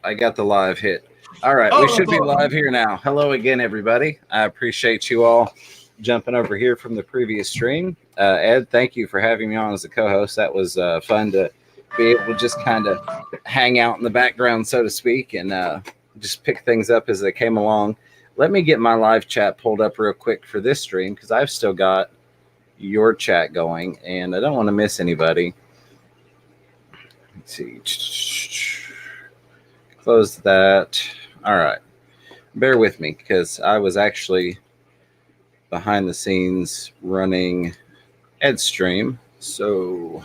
I got the live hit. All right, we should be live here now. Hello again, everybody. I appreciate you all jumping over here from the previous stream. Ed, thank you for having me on as a co-host. That was fun to be able to just kind of hang out in the background, so to speak, and just pick things up as they came along. Let me get my live chat pulled up real quick for this stream because I've still got your chat going, and I don't want to miss anybody. Let's see. Close that. All right. Bear with me because I was actually behind the scenes running Ed's stream, so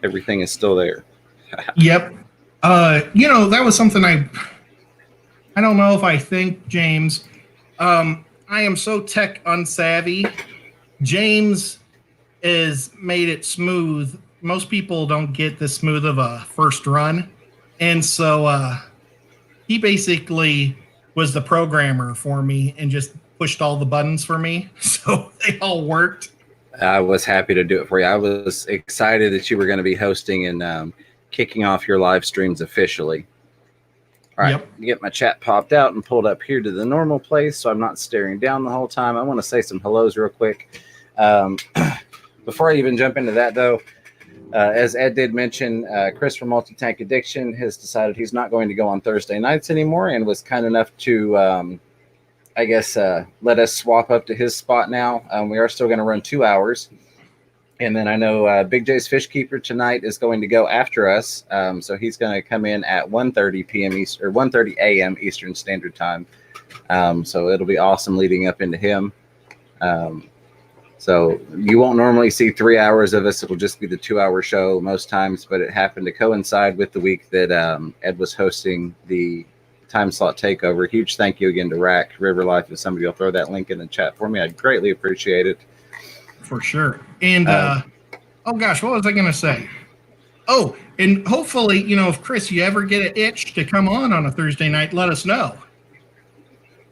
everything is still there. Yep. That was something I don't know if I think, James. I am so tech unsavvy. James has made it smooth. Most people don't get this smooth of a first run. And so he basically was the programmer for me and just pushed all the buttons for me. So they all worked. I was happy to do it for you. I was excited that you were going to be hosting and kicking off your live streams officially. All right, Yep. Get my chat popped out and pulled up here to the normal place so I'm not staring down the whole time. I want to say some hellos real quick. Before I even jump into that, though, as Ed did mention, Chris from Multi-Tank Addiction has decided he's not going to go on Thursday nights anymore and was kind enough to, let us swap up to his spot now. We are still going to run 2 hours. And then I know Big J's Fish Keeper tonight is going to go after us. So he's going to come in at 1:30 p.m. or 1:30 a.m. Eastern Standard Time. So it'll be awesome leading up into him. So you won't normally see 3 hours of us. It'll just be the 2 hour show most times, but it happened to coincide with the week that Ed was hosting the time slot takeover. Huge thank you again to Rack River Life. If somebody will throw that link in the chat for me, I'd greatly appreciate it. For sure. And, what was I going to say? Oh, and hopefully, if Chris, you ever get an itch to come on a Thursday night, let us know.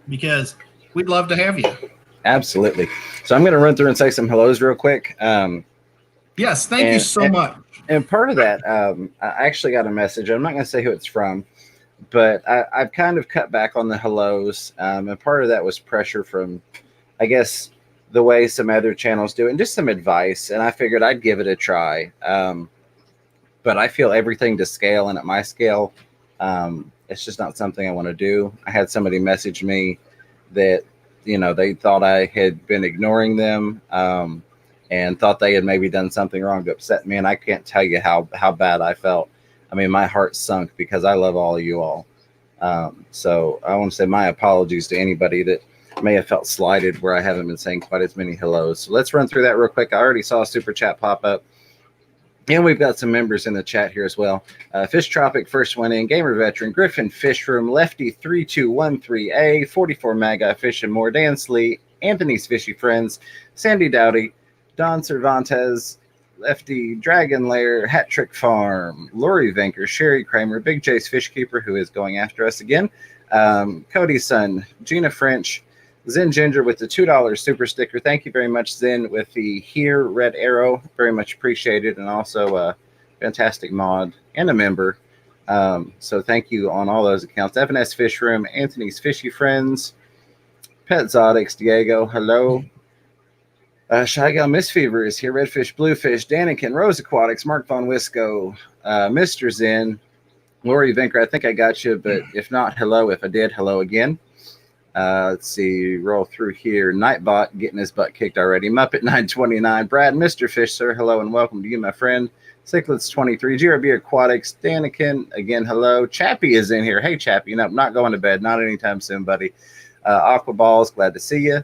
Because we'd love to have you. Absolutely. So I'm going to run through and say some hellos real quick. Yes, thank you so much. And part of that, I actually got a message. I'm not going to say who it's from, but I've kind of cut back on the hellos. And part of that was pressure from, I guess, the way some other channels do it, and just some advice. And I figured I'd give it a try. But I feel everything to scale, and at my scale, it's just not something I want to do. I had somebody message me that, they thought I had been ignoring them and thought they had maybe done something wrong to upset me. And I can't tell you how bad I felt. I mean, my heart sunk because I love all of you all. So I want to say my apologies to anybody that may have felt slighted where I haven't been saying quite as many hellos. So let's run through that real quick. I already saw a super chat pop up. And we've got some members in the chat here as well. Fish Tropic first one in, Gamer Veteran, Griffin Fish Room, Lefty 3213A, 44 Magi Fish and More, Dan Slee, Anthony's Fishy Friends, Sandy Dowdy, Don Cervantes, Lefty Dragon Lair, Hat Trick Farm, Lori Venker, Sherry Kramer, Big J's Fish Keeper, who is going after us again, Cody's son, Gina French, Zen Ginger with the $2 super sticker. Thank you very much, Zen, with the here red arrow. Very much appreciated, and also a fantastic mod and a member. So thank you on all those accounts. FNS Fish Room, Anthony's Fishy Friends, Pet Zodix, Diego, hello. Shy Gal Miss Fever is here. Redfish, Bluefish, Danikin, Rose Aquatics, Mark Von Wisco, Mr. Zen, Lori Vinker. I think I got you, but if not, hello. If I did, hello again. Let's see, roll through here. Nightbot getting his butt kicked already. Muppet 929. Brad, Mr. Fish, sir, hello and welcome to you, my friend. Cichlets 23. GRB Aquatics. Danikin, again, hello. Chappie is in here. Hey, Chappie. Nope, not going to bed. Not anytime soon, buddy. Aqua Balls, glad to see you.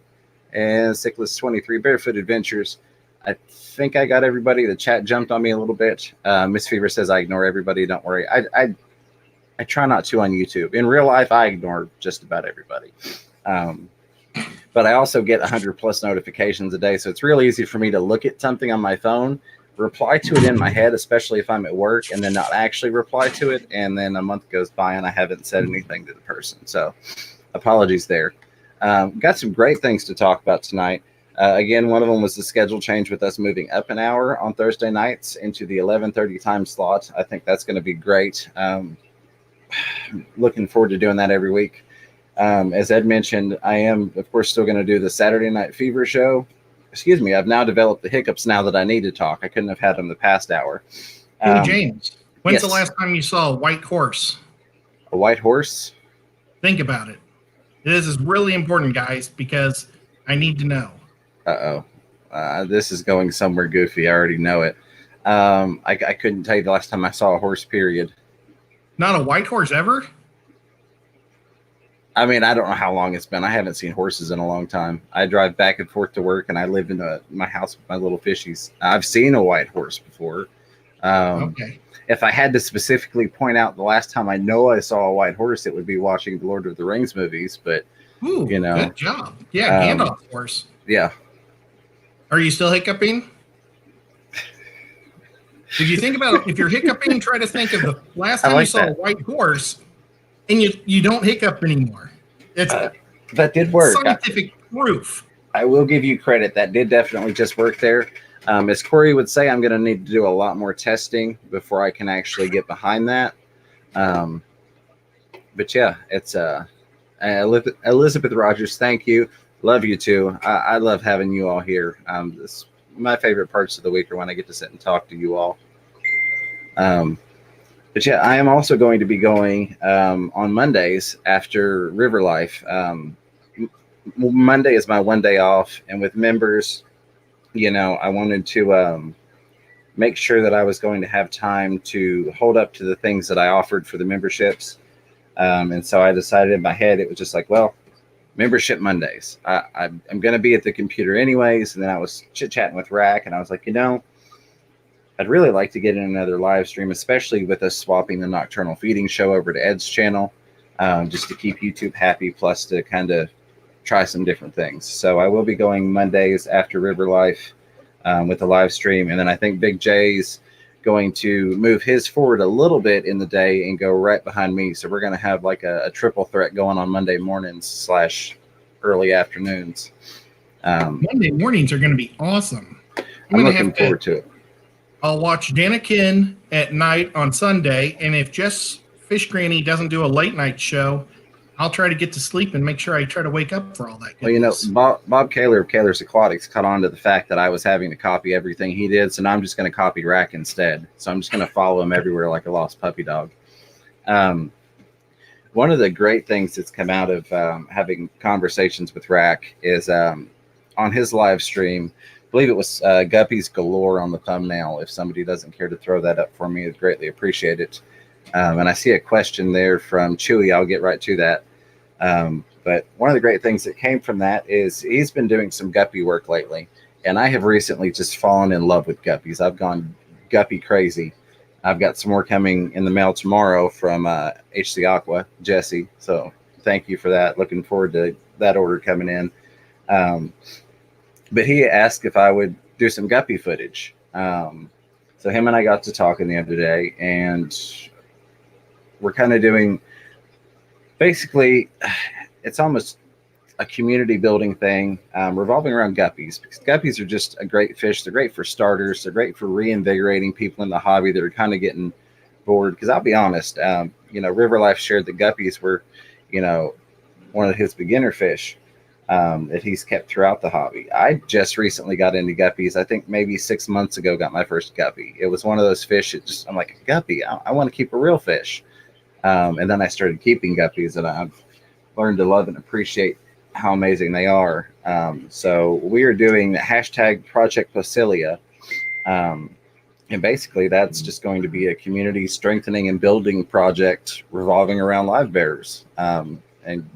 And Cichlets 23. Barefoot Adventures. I think I got everybody. The chat jumped on me a little bit. Miss Fever says I ignore everybody. Don't worry. I try not to on YouTube. In real life, I ignore just about everybody. But I also get 100 plus notifications a day. So it's real easy for me to look at something on my phone, reply to it in my head, especially if I'm at work, and then not actually reply to it. And then a month goes by and I haven't said anything to the person. So apologies there. Got some great things to talk about tonight. Again, one of them was the schedule change with us moving up an hour on Thursday nights into the 11:30 time slot. I think that's going to be great. looking forward to doing that every week. As Ed mentioned, I am, of course, still going to do the Saturday Night Fever show. Excuse me, I've now developed the hiccups now that I need to talk. I couldn't have had them the past hour. Hey, James, when's yes. the last time you saw a white horse? A white horse? Think about it. This is really important, guys, because I need to know. Uh-oh. This is going somewhere goofy. I already know it. I couldn't tell you the last time I saw a horse, period. Not a white horse ever? I mean, I don't know how long it's been. I haven't seen horses in a long time. I drive back and forth to work, and I live in my house with my little fishies. I've seen a white horse before. Okay. If I had to specifically point out the last time I know I saw a white horse, it would be watching the Lord of the Rings movies. But, Ooh, you know. good job. Yeah, Gandalf's horse. Yeah. Are you still hiccuping? If you think about it, if you're hiccuping, try to think of the last time you saw a white horse, and you don't hiccup anymore. It's that did work. Scientific proof. I will give you credit. That did definitely just work there. As Corey would say, I'm going to need to do a lot more testing before I can actually get behind that. But yeah, it's Elizabeth Rogers. Thank you. Love you too. I love having you all here. My favorite parts of the week are when I get to sit and talk to you all. But yeah, I am also going to be going on Mondays after River Life. Monday is my one day off, and with members, I wanted to make sure that I was going to have time to hold up to the things that I offered for the memberships. And so I decided in my head, it was just like, well, membership Mondays. I'm going to be at the computer anyways. And then I was chit-chatting with Rack, and I was like, I'd really like to get in another live stream, especially with us swapping the Nocturnal Feeding show over to Ed's channel, just to keep YouTube happy, plus to kind of try some different things. So I will be going Mondays after River Life with the live stream. And then I think Big J's going to move his forward a little bit in the day and go right behind me. So we're going to have like a triple threat going on Monday mornings / early afternoons. Monday mornings are going to be awesome. I'm looking forward to it. I'll watch Danakin at night on Sunday, and if Jess Fish Granny doesn't do a late night show, I'll try to get to sleep and make sure I try to wake up for all that goodness. Well, Bob Kaler of Kaler's Aquatics caught on to the fact that I was having to copy everything he did, so now I'm just going to copy Rack instead. So I'm just going to follow him everywhere like a lost puppy dog. One of the great things that's come out of having conversations with Rack is on his live stream, I believe it was Guppies Galore on the thumbnail. If somebody doesn't care to throw that up for me, I'd greatly appreciate it. And I see a question there from Chewy. I'll get right to that. But one of the great things that came from that is he's been doing some guppy work lately. And I have recently just fallen in love with guppies. I've gone guppy crazy. I've got some more coming in the mail tomorrow from HC Aqua, Jesse. So thank you for that. Looking forward to that order coming in. But he asked if I would do some guppy footage. So him and I got to talking the other day, and we're kind of doing, basically, it's almost a community building thing revolving around guppies, because guppies are just a great fish. They're great for starters. They're great for reinvigorating people in the hobby that are kind of getting bored. Because I'll be honest, River Life shared that guppies were, one of his beginner fish that he's kept throughout the hobby. I just recently got into guppies. I think maybe 6 months ago got my first guppy. It was one of those fish. I'm like, a guppy, I want to keep a real fish. And then I started keeping guppies, and I've learned to love and appreciate how amazing they are. So we are doing hashtag Project Posilia. And basically that's just going to be a community strengthening and building project revolving around live bearers and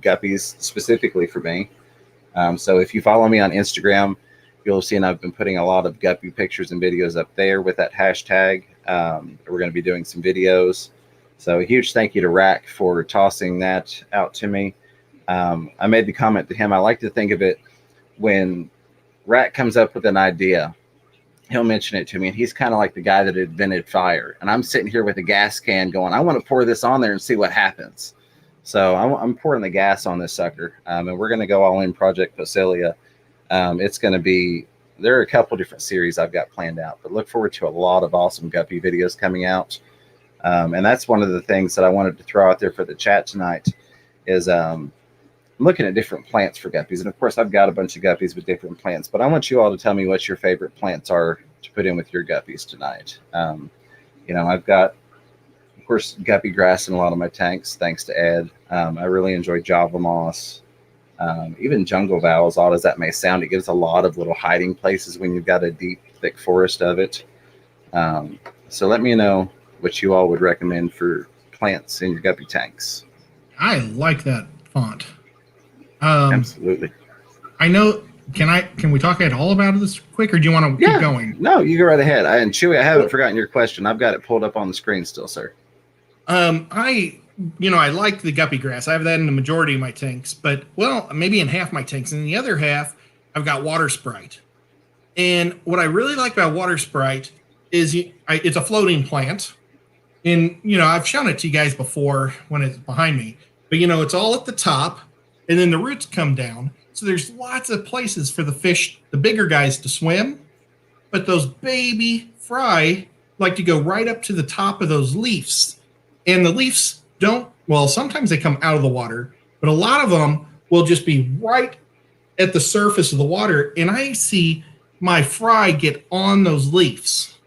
guppies specifically for me. So if you follow me on Instagram, you'll see, and I've been putting a lot of guppy pictures and videos up there with that hashtag. We're going to be doing some videos. So a huge thank you to Rack for tossing that out to me. I made the comment to him, I like to think of it when Rack comes up with an idea, he'll mention it to me, and he's kind of like the guy that invented fire. And I'm sitting here with a gas can going, I want to pour this on there and see what happens. So I'm pouring the gas on this sucker, and we're going to go all in Project Posilia. It's going to be, there are a couple different series I've got planned out, but look forward to a lot of awesome guppy videos coming out. And that's one of the things that I wanted to throw out there for the chat tonight is I'm looking at different plants for guppies. And of course, I've got a bunch of guppies with different plants, but I want you all to tell me what your favorite plants are to put in with your guppies tonight. I've got, of course, guppy grass in a lot of my tanks, thanks to Ed. I really enjoy Java moss. Even jungle vow, as odd as that may sound, it gives a lot of little hiding places when you've got a deep, thick forest of it. So let me know what you all would recommend for plants in your guppy tanks. I like that font. Absolutely. I know. Can we talk at all about this quick, or do you want to keep going? No, you go right ahead. And Chewy, I haven't forgotten your question. I've got it pulled up on the screen still, sir. I like the guppy grass. I have that in the majority of my tanks, but maybe in half my tanks. And in the other half, I've got water sprite. And what I really like about water sprite is it's a floating plant. And, I've shown it to you guys before when it's behind me, but it's all at the top and then the roots come down. So there's lots of places for the fish, the bigger guys, to swim, but those baby fry like to go right up to the top of those leaves. And the leaves sometimes they come out of the water, but a lot of them will just be right at the surface of the water. And I see my fry get on those leaves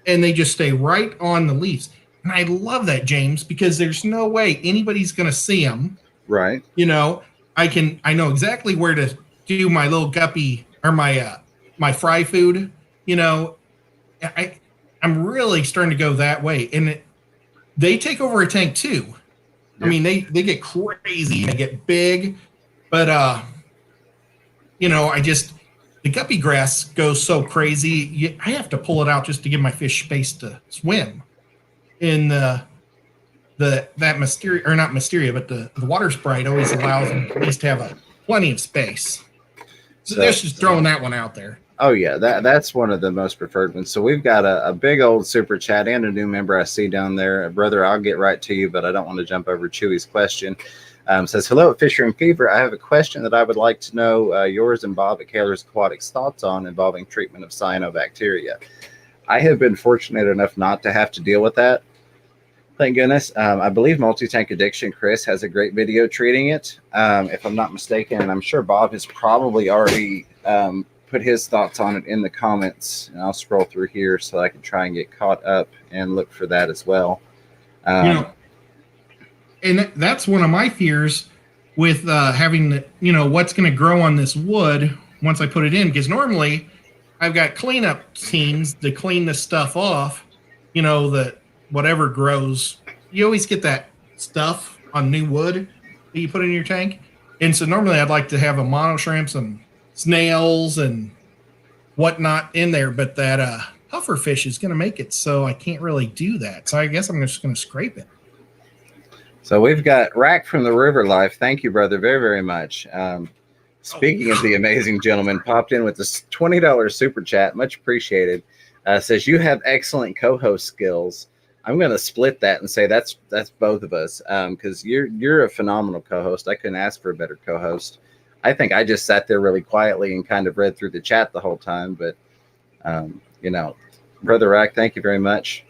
and they just stay right on the leaves. And I love that, James, because there's no way anybody's going to see them. Right. I know exactly where to do my little guppy or my fry food. I'm really starting to go that way. And they take over a tank too. Yep. I mean, they get crazy, they get big, but the guppy grass goes so crazy. I have to pull it out just to give my fish space to swim. In the water sprite always allows them at least to have plenty of space. So that's just throwing that one out there. Oh yeah, that's one of the most preferred ones. So we've got a big old super chat and a new member I see down there. Brother, I'll get right to you, but I don't want to jump over Chewy's question. Says, hello at Fisher and Fever. I have a question that I would like to know yours and Bob at Kaler's Aquatics thoughts on involving treatment of cyanobacteria. I have been fortunate enough not to have to deal with that. Thank goodness. I believe Multi-Tank Addiction Chris has a great video treating it. If I'm not mistaken, and I'm sure Bob has probably already put his thoughts on it in the comments. And I'll scroll through here so I can try and get caught up and look for that as well. And that's one of my fears with having what's going to grow on this wood once I put it in, because normally I've got cleanup teams to clean this stuff off, that whatever grows, you always get that stuff on new wood that you put in your tank. And so normally I'd like to have a mono shrimp, some snails and whatnot in there, but that puffer fish is going to make it so I can't really do that. So I guess I'm just going to scrape it. So we've got Rack from the River Life. Thank you, brother, very, very much. Speaking of the amazing gentleman, popped in with this $20 super chat. Much appreciated. Says, you have excellent co-host skills. I'm going to split that and say that's both of us, because you're a phenomenal co-host. I couldn't ask for a better co-host. I think I just sat there really quietly and kind of read through the chat the whole time. But, Brother Rack, thank you very much.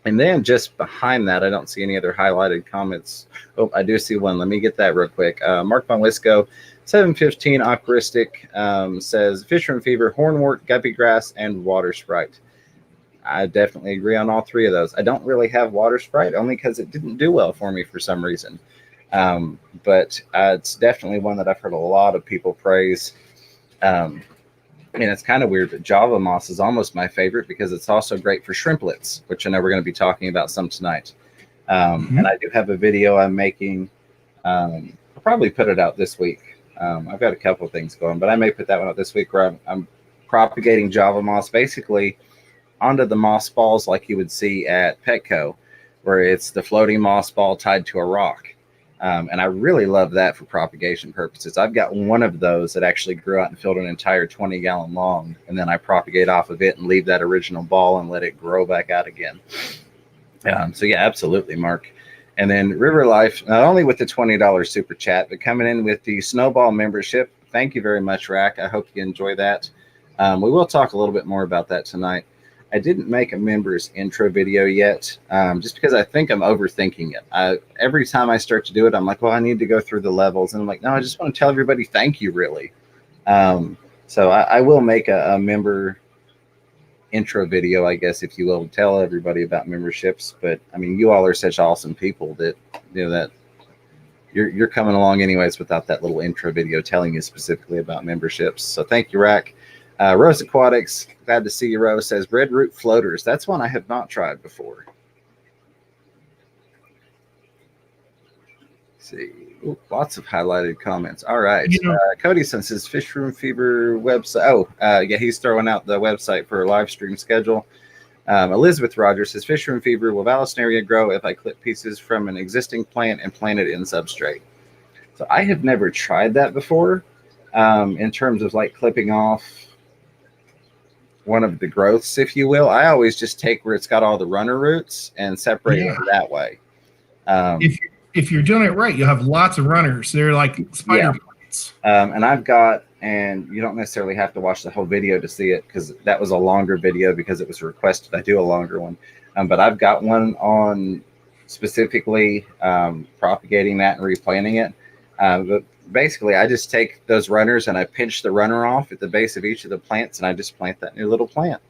And then just behind that, I don't see any other highlighted comments. Oh, I do see one. Let me get that real quick. Mark Von Wisco, 715 Aquaristic, says, Fisher and Fever, hornwort, guppy grass, and water sprite. I definitely agree on all three of those. I don't really have water sprite, only because it didn't do well for me for some reason. But it's definitely one that I've heard a lot of people praise. And it's kind of weird, but Java moss is almost my favorite because it's also great for shrimplets, which I know we're going to be talking about some tonight. And I do have a video I'm making. I'll probably put it out this week. I've got a couple of things going, but I may put that one out this week where I'm propagating Java moss basically onto the moss balls like you would see at Petco, where it's the floating moss ball tied to a rock. And I really love that for propagation purposes. I've got one of those that actually grew out and filled an entire 20-gallon long, and then I propagate off of it and leave that original ball and let it grow back out again. So yeah, absolutely, Mark. And then River Life, not only with the $20 super chat, but coming in with the Snowball membership. Thank you very much, Rack. I hope you enjoy that. We will talk a little bit more about that tonight. I didn't make a members intro video yet, just because I think I'm overthinking it. Every time I start to do it, I'm like, well, I need to go through the levels. And I'm like, no, I just want to tell everybody thank you, really. So I will make a member intro video, I guess, if you will, tell everybody about memberships. But I mean, you all are such awesome people that, that you're coming along anyways without that little intro video telling you specifically about memberships. So thank you, Rack. Rose Aquatics, glad to see you, Rose, says red root floaters. That's one I have not tried before. Let's see. Ooh, lots of highlighted comments. All right. Cody says his Fish Room Fever website. Oh, yeah, he's throwing out the website for a live stream schedule. Elizabeth Rogers says Fish Room Fever will Vallisneria grow if I clip pieces from an existing plant and plant it in substrate. So I have never tried that before, in terms of like clipping off one of the growths, if you will. I always just take where it's got all the runner roots and separate it that way. If you're doing it right, you'll have lots of runners. They're like spider plants. And I've got, and you don't necessarily have to watch the whole video to see it, because that was a longer video because it was requested. I do a longer one. But I've got one on specifically propagating that and replanting it. But basically, I just take those runners and I pinch the runner off at the base of each of the plants, and I just plant that new little plant.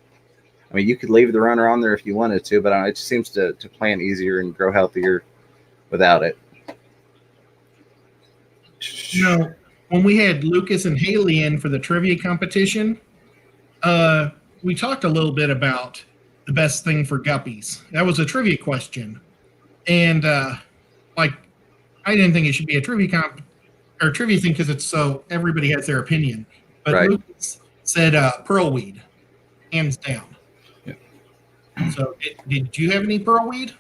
I mean, you could leave the runner on there if you wanted to, but it just seems to plant easier and grow healthier without it. When we had Lucas and Haley in for the trivia competition, we talked a little bit about the best thing for guppies. That was a trivia question. And I didn't think it should be a trivia thing because it's so everybody has their opinion. But Lucas said pearlweed, hands down. Yeah. So did you have any pearlweed?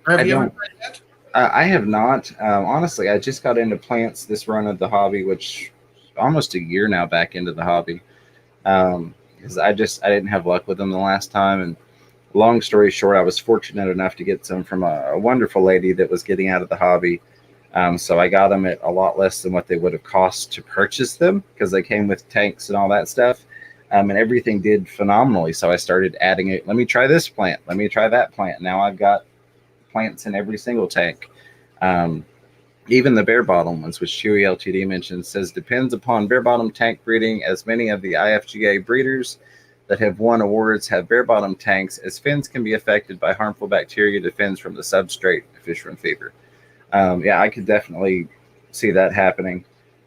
Or have you ever tried that? I have not. Honestly, I just got into plants this run of the hobby, which almost a year now back into the hobby. Because I didn't have luck with them the last time. And long story short, I was fortunate enough to get some from a wonderful lady that was getting out of the hobby. So I got them at a lot less than what they would have cost to purchase them, because they came with tanks and all that stuff. And everything did phenomenally. So I started adding it. Let me try this plant. Let me try that plant. Now I've got plants in every single tank. Even the bare bottom ones, which Chewy LTD mentioned, says depends upon bare bottom tank breeding, as many of the IFGA breeders that have won awards have bare bottom tanks, as fins can be affected by harmful bacteria to fins from the substrate of fish room fever. Yeah, I could definitely see that happening.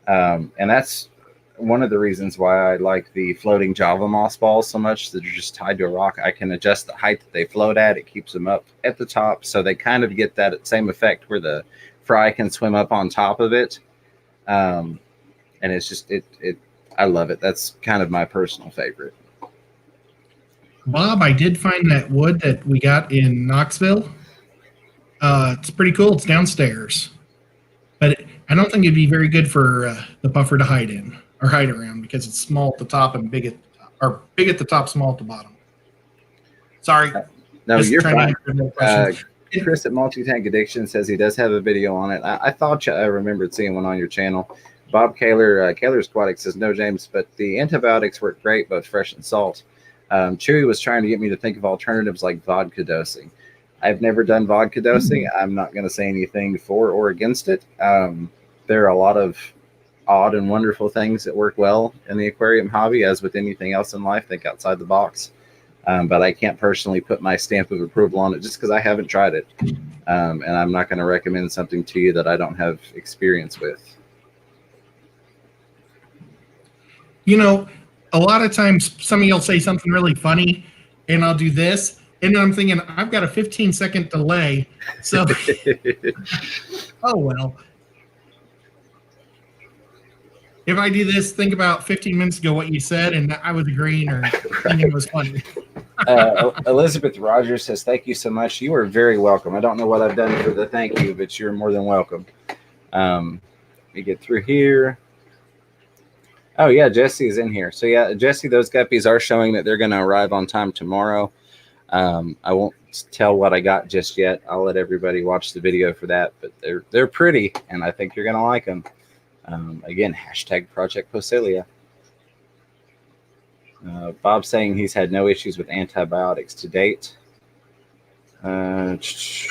And that's one of the reasons why I like the floating Java moss balls so much, that are just tied to a rock. I can adjust the height that they float at. It keeps them up at the top, so they kind of get that same effect where the fry can swim up on top of it. And it's just, I love it. That's kind of my personal favorite. Bob, I did find that wood that we got in Knoxville. It's pretty cool. It's downstairs. But I don't think it'd be very good for the puffer to hide in or hide around, because it's small at the top and big at the top, small at the bottom. Sorry. No, you're fine. Chris at Multi-Tank Addiction says he does have a video on it. I thought I remembered seeing one on your channel. Bob Kaler, Kaler's Aquatic says, no, James, but the antibiotics work great, both fresh and salt. Chewy was trying to get me to think of alternatives like vodka dosing. I've never done vodka dosing. I'm not going to say anything for or against it. There are a lot of odd and wonderful things that work well in the aquarium hobby, as with anything else in life. Think outside the box. But I can't personally put my stamp of approval on it just because I haven't tried it. And I'm not going to recommend something to you that I don't have experience with. You know, a lot of times somebody will say something really funny and I'll do this. And then I'm thinking, I've got a 15-second delay. So, oh, well. If I do this, think about 15 minutes ago what you said, and I was agreeing or thinking it was funny. Elizabeth Rogers says, thank you so much. You are very welcome. I don't know what I've done for the thank you, but you're more than welcome. Let me get through here. Oh, yeah, Jesse is in here. So, yeah, Jesse, those guppies are showing that they're going to arrive on time tomorrow. I won't tell what I got just yet. I'll let everybody watch the video for that, but they're pretty, and I think you're going to like them. Again, hashtag Project Poecilia. Bob saying he's had no issues with antibiotics to date. I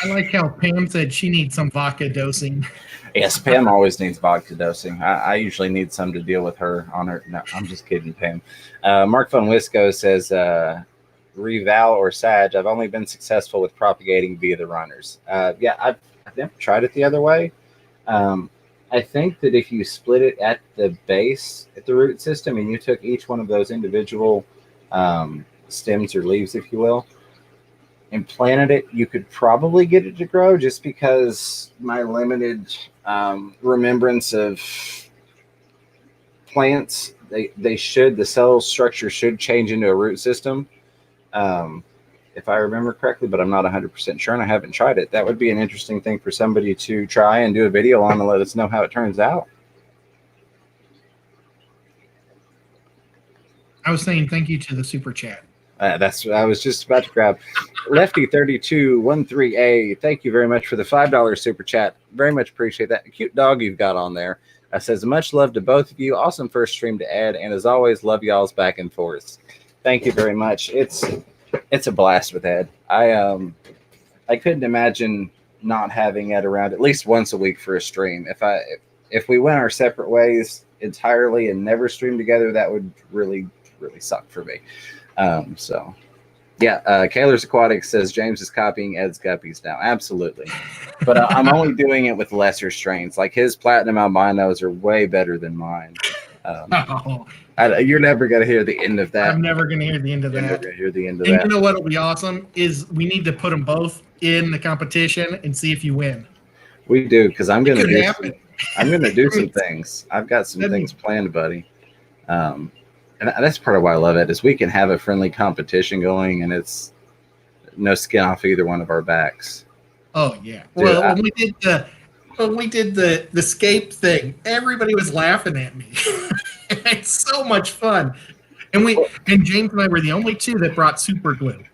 like how Pam said she needs some vodka dosing. Yes, Pam always needs vodka dosing. I usually need some to deal with her on her. No, I'm just kidding, Pam. Mark Von Wisco says, Reval or Sag, I've only been successful with propagating via the runners. Yeah, I've never tried it the other way. I think that if you split it at the base, at the root system, and you took each one of those individual stems or leaves, if you will, and planted it, you could probably get it to grow, just because my limited remembrance of plants, the cell structure should change into a root system. If I remember correctly, but I'm not 100% sure and I haven't tried it. That would be an interesting thing for somebody to try and do a video on and let us know how it turns out. I was saying thank you to the super chat. That's what I was just about to grab. Lefty3213A, thank you very much for the $5 super chat. Very much appreciate that. A cute dog you've got on there. Says, much love to both of you. Awesome first stream to add. And as always, love y'all's back and forth. Thank you very much. It's a blast with Ed. I couldn't imagine not having Ed around at least once a week for a stream. If we went our separate ways entirely and never stream together, that would really suck for me. So yeah, Kaler's Aquatic says James is copying Ed's guppies now. Absolutely. But I'm only doing it with lesser strains. Like his platinum albinos are way better than mine. You're never going to hear the end of that. I'm never going to hear the end of that. Never going to hear the end of and that. You know what will be awesome is we need to put them both in the competition and see if you win. We do, because I'm going to do some things. I've got some things planned, buddy. And that's part of why I love it, is we can have a friendly competition going, and it's no skin off either one of our backs. Oh yeah. Dude, well, when we did the scape thing, everybody was laughing at me. It's so much fun. And James and I were the only two that brought super glue.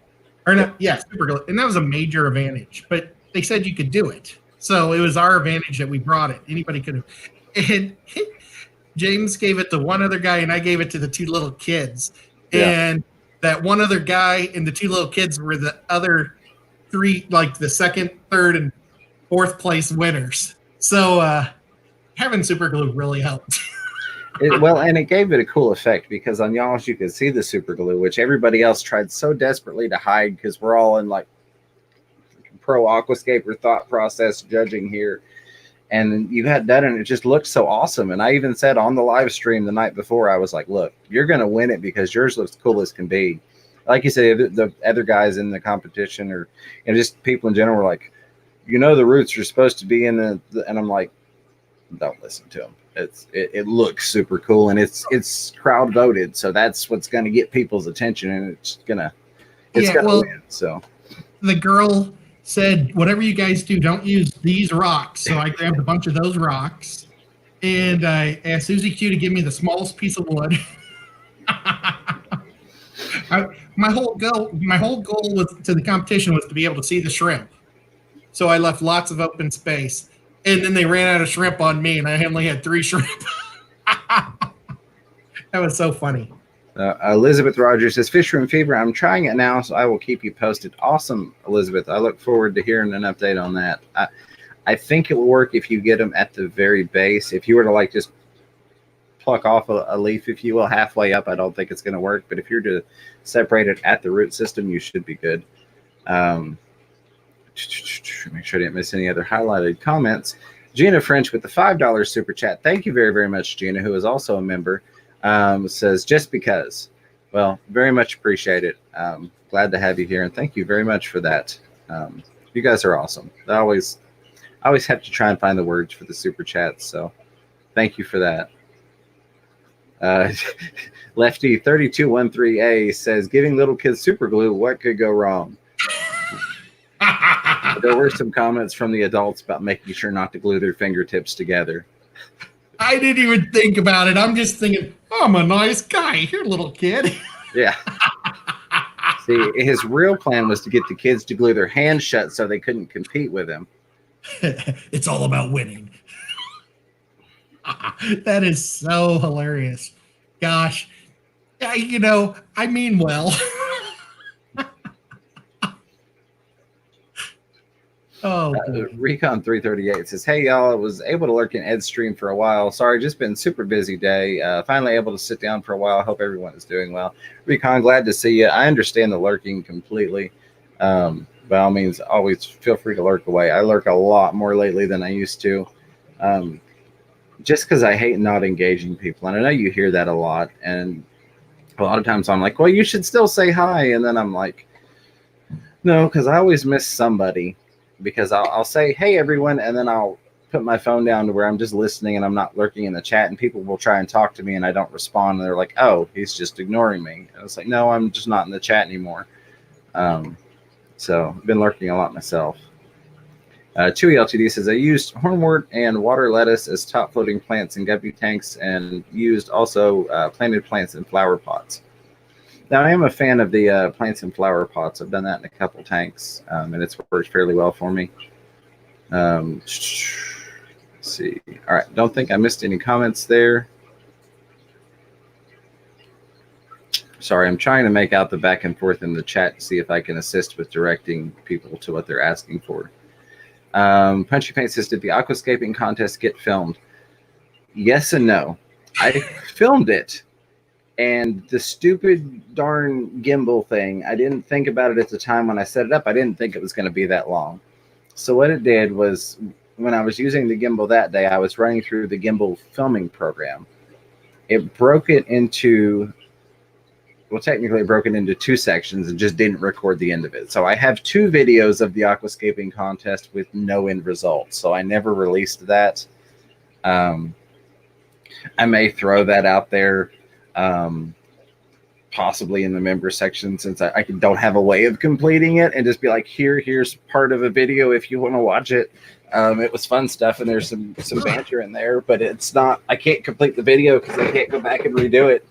Super glue. And that was a major advantage. But they said you could do it. So it was our advantage that we brought it. Anybody could have. And James gave it to one other guy, and I gave it to the two little kids. Yeah. And that one other guy and the two little kids were the other three, like the second, third, and fourth place winners. So having super glue really helped. And it gave it a cool effect, because on y'all's you could see the super glue, which everybody else tried so desperately to hide, because we're all in like pro aquascaper thought process judging here. And you had that, and it just looked so awesome. And I even said on the live stream the night before, I was like, look, you're going to win it because yours looks cool as can be. Like you said, the other guys in the competition, or just people in general, were like, the roots are supposed to be in the and I'm like, don't listen to them. It looks super cool, and it's crowd voted, so that's what's going to get people's attention, and it's gonna win. So the girl said, whatever you guys do, don't use these rocks. So I grabbed a bunch of those rocks, and I asked Susie Q to give me the smallest piece of wood. My whole goal to the competition was to be able to see the shrimp. So I left lots of open space. And then they ran out of shrimp on me, and I only had 3 shrimp. That was so funny. Elizabeth Rogers says, Fish Room Fever, I'm trying it now, so I will keep you posted. Awesome, Elizabeth. I look forward to hearing an update on that. I think it will work if you get them at the very base. If you were to like just pluck off a leaf, if you will, halfway up, I don't think it's going to work. But if you're to separate it at the root system, you should be good. Make sure I didn't miss any other highlighted comments. Gina French with the $5 super chat. Thank you very, very much, Gina, who is also a member. Says, just because. Well, very much appreciate it. Glad to have you here, and thank you very much for that. You guys are awesome. I always have to try and find the words for the super chats, so thank you for that. Lefty 3213A says, giving little kids super glue, what could go wrong? There were some comments from the adults about making sure not to glue their fingertips together. I didn't even think about it. I'm just thinking, I'm a nice guy. Here, little kid. Yeah. See, his real plan was to get the kids to glue their hands shut so they couldn't compete with him. It's all about winning. That is so hilarious. Gosh, I mean well. Oh, boy. Recon 338 says, "Hey y'all, I was able to lurk in Ed's stream for a while. Sorry, just been super busy day. Finally able to sit down for a while. Hope everyone is doing well. Recon, glad to see you. I understand the lurking completely. By all means, always feel free to lurk away. I lurk a lot more lately than I used to, just because I hate not engaging people. And I know you hear that a lot. And a lot of times I'm like, well, you should still say hi. And then I'm like, no, because I always miss somebody. Because I'll say, hey, everyone, and then I'll put my phone down to where I'm just listening and I'm not lurking in the chat, and people will try and talk to me and I don't respond, and they're like, oh, he's just ignoring me. And it's like, no, I'm just not in the chat anymore. So I've been lurking a lot myself. Chewy LTD says, I used hornwort and water lettuce as top floating plants in guppy tanks, and used also planted plants in flower pots. Now, I am a fan of the plants and flower pots. I've done that in a couple tanks, and it's worked fairly well for me. Let's see. All right. Don't think I missed any comments there. Sorry, I'm trying to make out the back and forth in the chat to see if I can assist with directing people to what they're asking for. Punchy Paint says, did the aquascaping contest get filmed? Yes and no. I filmed it. And the stupid darn gimbal thing, I didn't think about it at the time when I set it up. I didn't think it was going to be that long. So what it did was, when I was using the gimbal that day, I was running through the gimbal filming program. It broke it into, well, technically it broke it into two sections and just didn't record the end of it. So I have two videos of the aquascaping contest with no end result. So I never released that. I may throw that out there. Possibly in the member section, since I don't have a way of completing it, and just be like, here's part of a video if you want to watch it. It was fun stuff, and there's some banter in there, but it's not, I can't complete the video because I can't go back and redo it.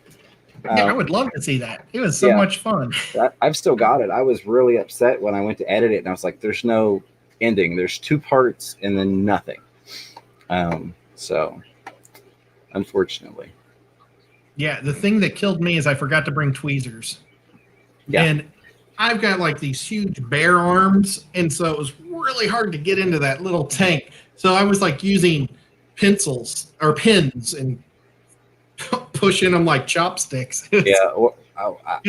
Yeah, I would love to see that. It was so much fun. I've still got it. I was really upset when I went to edit it, and I was like, there's no ending. There's two parts and then nothing. So unfortunately. Yeah, the thing that killed me is I forgot to bring tweezers. Yeah. And I've got like these huge bare arms, and so it was really hard to get into that little tank. So I was like using pencils or pins and pushing them like chopsticks. Yeah, well,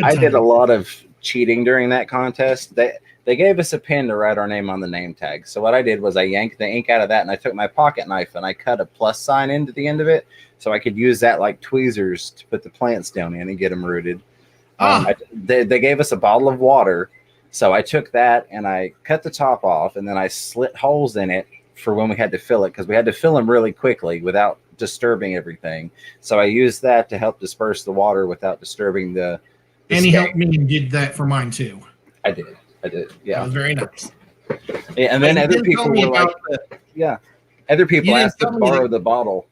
I did a lot of cheating during that contest. They gave us a pen to write our name on the name tag. So what I did was I yanked the ink out of that, and I took my pocket knife and I cut a plus sign into the end of it, so I could use that like tweezers to put the plants down in and get them rooted. They gave us a bottle of water, so I took that and I cut the top off, and then I slit holes in it for when we had to fill it, because we had to fill them really quickly without disturbing everything. So I used that to help disperse the water without disturbing the and he helped me and did that for mine too. I did. Yeah. That was very nice. Yeah, and then other people were like, other people asked to borrow the bottle.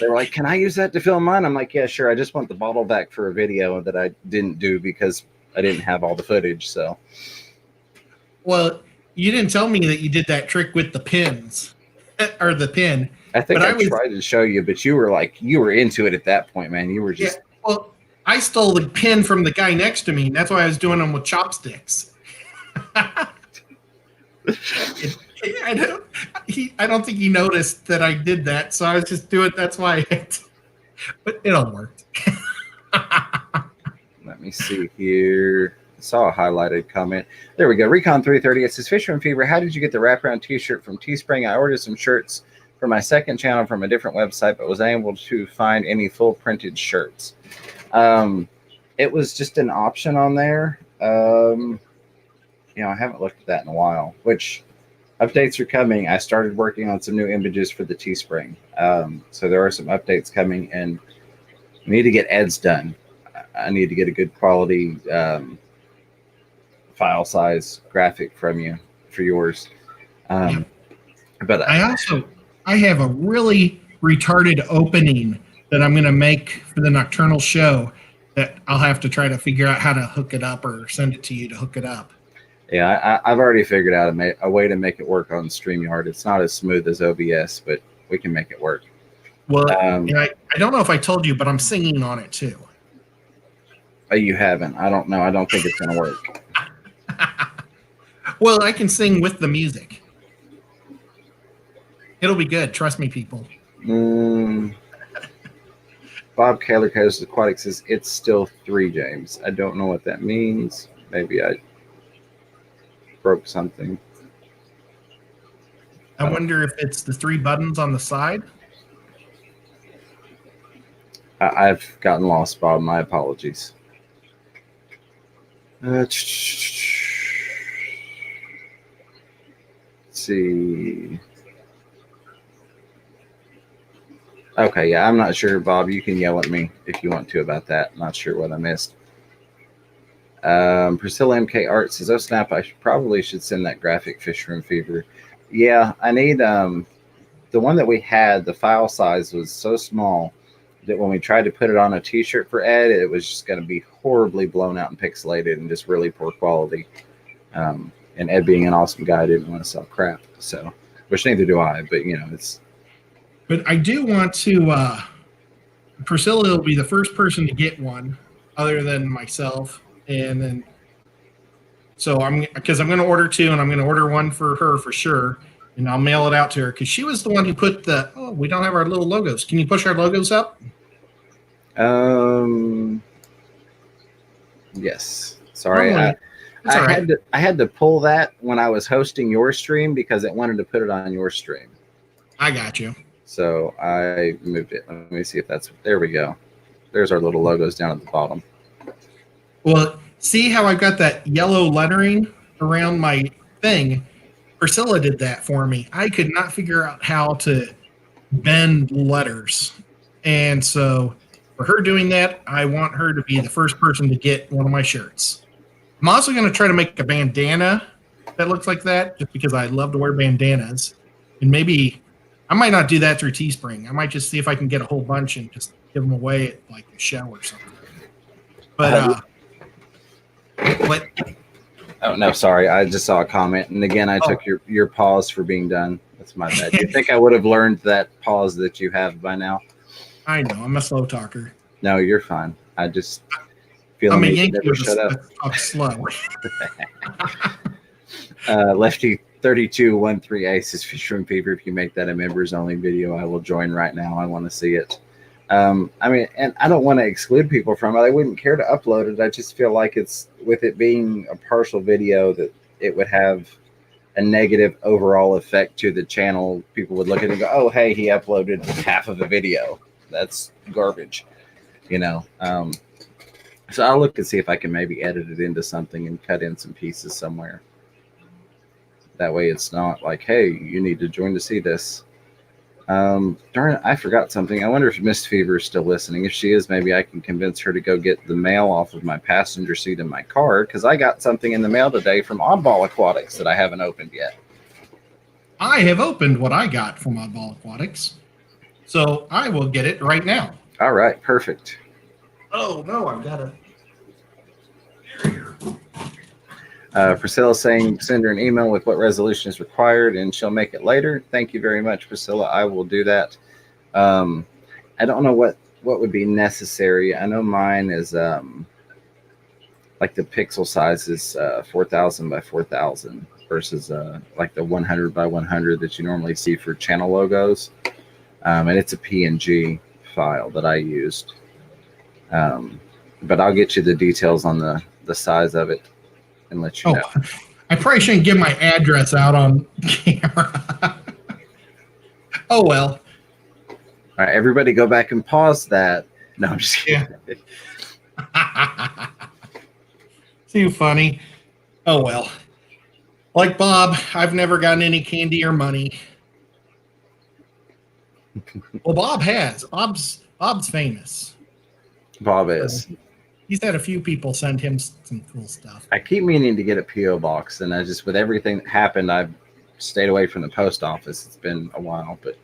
They were like, can I use that to fill mine? I'm like, yeah, sure. I just want the bottle back for a video that I didn't do because I didn't have all the footage. So, well, you didn't tell me that you did that trick with the pins or the pin. I think I tried to show you, but you were into it at that point, man. You were just. Yeah, well, I stole the pin from the guy next to me. And that's why I was doing them with chopsticks. I don't think he noticed that I did that, so I was just doing. That's why, but it all worked. Let me see here. I saw a highlighted comment. There we go. Recon 330. It says, Fisherman Fever, how did you get the wraparound T-shirt from Teespring? I ordered some shirts for my second channel from a different website, but was unable to find any full printed shirts. It was just an option on there. I haven't looked at that in a while, which updates are coming. I started working on some new images for the Teespring. So there are some updates coming, and I need to get Ed's done. I need to get a good quality file size graphic from you for yours. But I have a really retarded opening that I'm going to make for the Nocturnal show that I'll have to try to figure out how to hook it up or send it to you to hook it up. Yeah, I've already figured out a way to make it work on StreamYard. It's not as smooth as OBS, but we can make it work. Well, I don't know if I told you, but I'm singing on it too. You haven't. I don't know. I don't think it's going to work. Well, I can sing with the music. It'll be good. Trust me, people. Bob Kaler Coast Aquatic says it's still 3, James. I don't know what that means. Maybe I broke something. I wonder if it's the 3 buttons on the side. I've gotten lost, Bob. My apologies. Let's see. Okay, yeah, I'm not sure, Bob. You can yell at me if you want to about that. I'm not sure what I missed. Priscilla MK Art says, "Oh snap! I probably should send that graphic Fish Room Fever." Yeah, I need the one that we had. The file size was so small that when we tried to put it on a T-shirt for Ed, it was just going to be horribly blown out and pixelated and just really poor quality. And Ed, being an awesome guy, didn't want to sell crap. So, which neither do I. But you know, it's. But I do want to. Priscilla will be the first person to get one, other than myself, and then. So I'm going to order 2, and I'm going to order one for her for sure, and I'll mail it out to her because she was the one who put the. Oh, we don't have our little logos. Can you push our logos up? Yes. Sorry. Normally, I had to pull that when I was hosting your stream because it wanted to put it on your stream. I got you. So I moved it. Let me see if that's there. We go. There's our little logos down at the bottom. Well, see how I've got that yellow lettering around my thing? Priscilla did that for me. I could not figure out how to bend letters. And so for her doing that, I want her to be the first person to get one of my shirts. I'm also going to try to make a bandana that looks like that just because I love to wear bandanas. And maybe I might not do that through Teespring. I might just see if I can get a whole bunch and just give them away at like a show or something. But what? Oh no, sorry. I just saw a comment, and again, I took your pause for being done. That's my bad. You think I would have learned that pause that you have by now? I know I'm a slow talker. No, you're fine. I just feel I'm a me Yankee never shut up. Talk slow. Lefty 3213 Aces Fish Room Fever. If you make that a members only video, I will join right now. I want to see it. I mean, and I don't want to exclude people from it. I wouldn't care to upload it. I just feel like it's with it being a partial video that it would have a negative overall effect to the channel. People would look at it and go, "Oh, hey, he uploaded half of a video. That's garbage," you know. So I'll look and see if I can maybe edit it into something and cut in some pieces somewhere. That way it's not like, hey, you need to join to see this. Darn it, I forgot something. I wonder if Miss Fever is still listening. If she is, maybe I can convince her to go get the mail off of my passenger seat in my car, because I got something in the mail today from Oddball Aquatics that I haven't opened yet. I have opened what I got from Oddball Aquatics, so I will get it right now. All right, perfect. Oh, no, I've got to... Priscilla saying send her an email with what resolution is required and she'll make it later. Thank you very much, Priscilla. I will do that. I don't know what would be necessary. I know mine is like the pixel size is 4,000 by 4,000 versus like the 100 by 100 that you normally see for channel logos. And it's a PNG file that I used. But I'll get you the details on the size of it and let you know. I probably shouldn't give my address out on camera. Oh, well. All right, everybody go back and pause that. No, I'm just kidding. Yeah. Too funny. Oh, well. Like Bob, I've never gotten any candy or money. Well, Bob has. Bob's famous. Bob is. He's had a few people send him some cool stuff. I keep meaning to get a P.O. box, and I just, with everything that happened, I've stayed away from the post office. It's been a while, but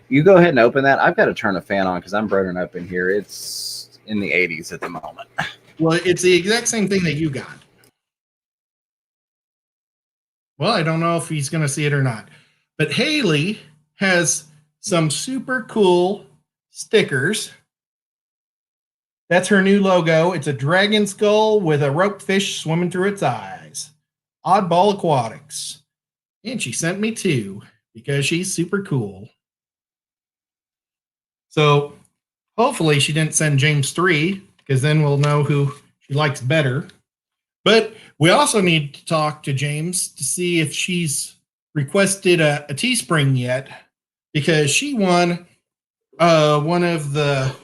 you go ahead and open that. I've got to turn a fan on because I'm burning up in here. It's in the 80s at the moment. Well, it's the exact same thing that you got. Well, I don't know if he's going to see it or not, but Haley has some super cool stickers That's her new logo. It's a dragon skull with a rope fish swimming through its eyes. Oddball Aquatics. And she sent me 2 because she's super cool. So hopefully she didn't send James 3, because then we'll know who she likes better. But we also need to talk to James to see if she's requested a Teespring yet, because she won one of the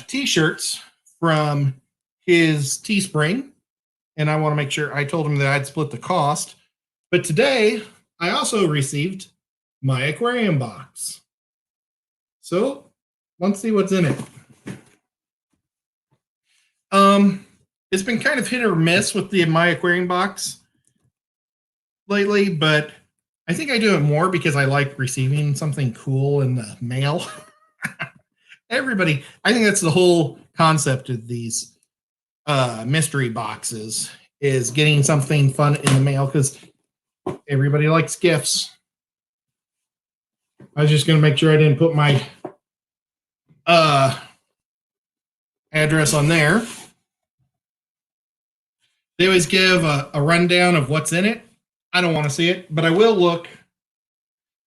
T-shirts from his Teespring, and I want to make sure I told him that I'd split the cost. But today, I also received my aquarium box. So let's see what's in it. It's been kind of hit or miss with the my aquarium box lately, but I think I do it more because I like receiving something cool in the mail. Everybody, I think that's the whole concept of these mystery boxes, is getting something fun in the mail, because everybody likes gifts. I was just going to make sure I didn't put my address on there. They always give a rundown of what's in it. I don't want to see it, but I will look.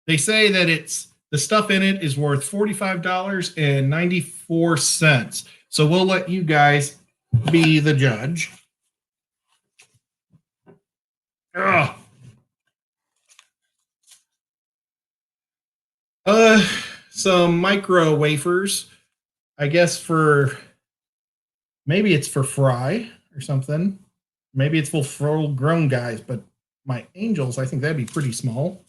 They say that the stuff in it is worth $45.94. So we'll let you guys be the judge. Ugh. Some micro wafers, I guess maybe it's for fry or something. Maybe it's for full-grown guys, but my angels, I think that'd be pretty small.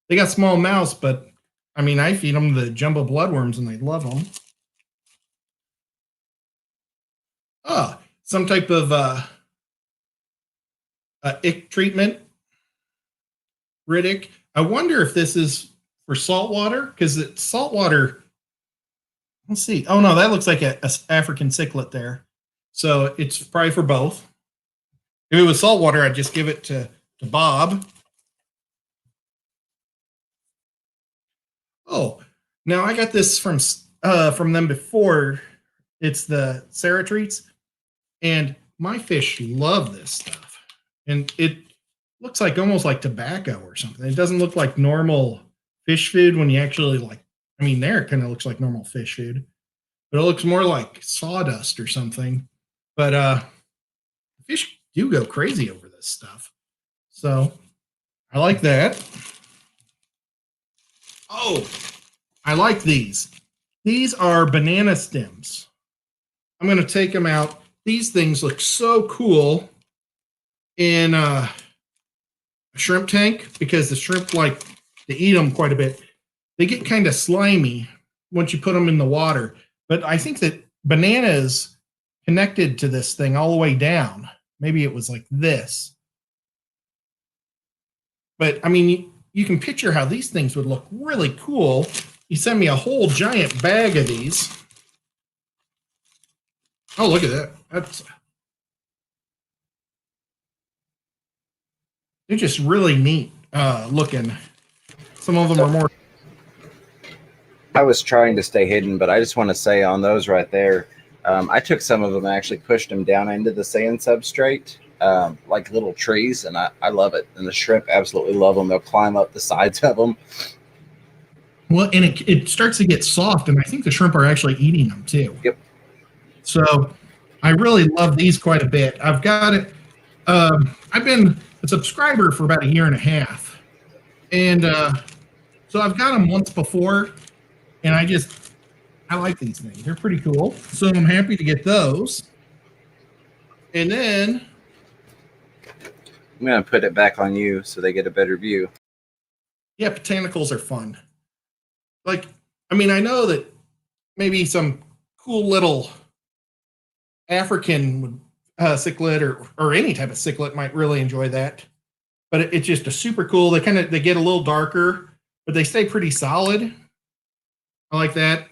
They got small mouths, but I mean, I feed them the jumbo bloodworms and they love them. Some type of ick treatment. Riddick. I wonder if this is for saltwater, because it's saltwater. Let's see. Oh no, that looks like a African cichlid there. So it's probably for both. If it was saltwater, I'd just give it to Bob. Oh, now I got this from them before. It's the Sarah treats, and my fish love this stuff. And it looks like almost like tobacco or something. It doesn't look like normal fish food when you actually there it kind of looks like normal fish food, but it looks more like sawdust or something. But fish do go crazy over this stuff. So I like that. Oh, I like these. These are banana stems. I'm going to take them out. These things look so cool in a shrimp tank, because the shrimp like to eat them quite a bit. They get kind of slimy once you put them in the water. But I think that banana is connected to this thing all the way down. Maybe it was like this. But I mean, you can picture how these things would look really cool. He sent me a whole giant bag of these. Oh, look at that. They're just really neat looking. Some of them are more. I was trying to stay hidden, but I just want to say on those right there, I took some of them and actually pushed them down into the sand substrate, like little trees, and I love it. And the shrimp absolutely love them. They'll climb up the sides of them. Well, and it starts to get soft, and I think the shrimp are actually eating them too. Yep. So I really love these quite a bit. I've got it. I've been a subscriber for about 1.5 years. And so I've got them once before, and I like these things. They're pretty cool. So I'm happy to get those. And then I'm going to put it back on you so they get a better view. Yeah, botanicals are fun. I know that maybe some cool little African cichlid or any type of cichlid might really enjoy that. But it's just a super cool. They get a little darker, but they stay pretty solid. I like that.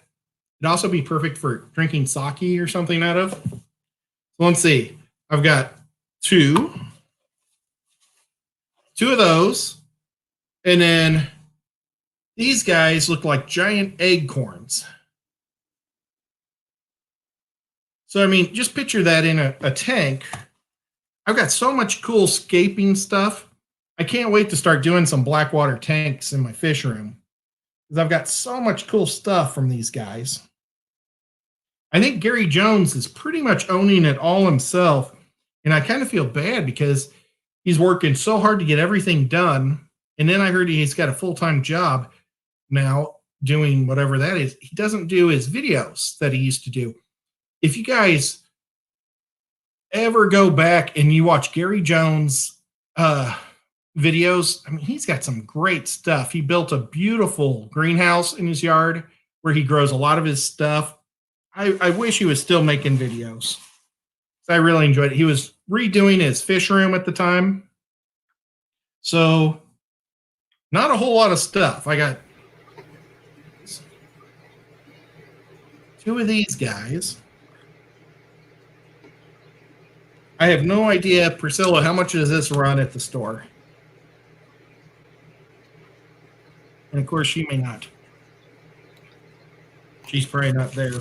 It'd also be perfect for drinking sake or something out of. So let's see. I've got two of those, and then these guys look like giant acorns. So, I mean, just picture that in a tank. I've got so much cool scaping stuff. I can't wait to start doing some blackwater tanks in my fish room because I've got so much cool stuff from these guys. I think Gary Jones is pretty much owning it all himself. And I kind of feel bad because he's working so hard to get everything done. And then I heard he's got a full-time job now doing whatever that is. He doesn't do his videos that he used to do. If you guys ever go back and you watch Gary Jones videos, I mean, he's got some great stuff. He built a beautiful greenhouse in his yard where he grows a lot of his stuff. I wish he was still making videos. I really enjoyed it. He was redoing his fish room at the time. So, not a whole lot of stuff. I got 2 of these guys. I have no idea, Priscilla, how much does this run at the store? And of course, she may not. She's probably not there.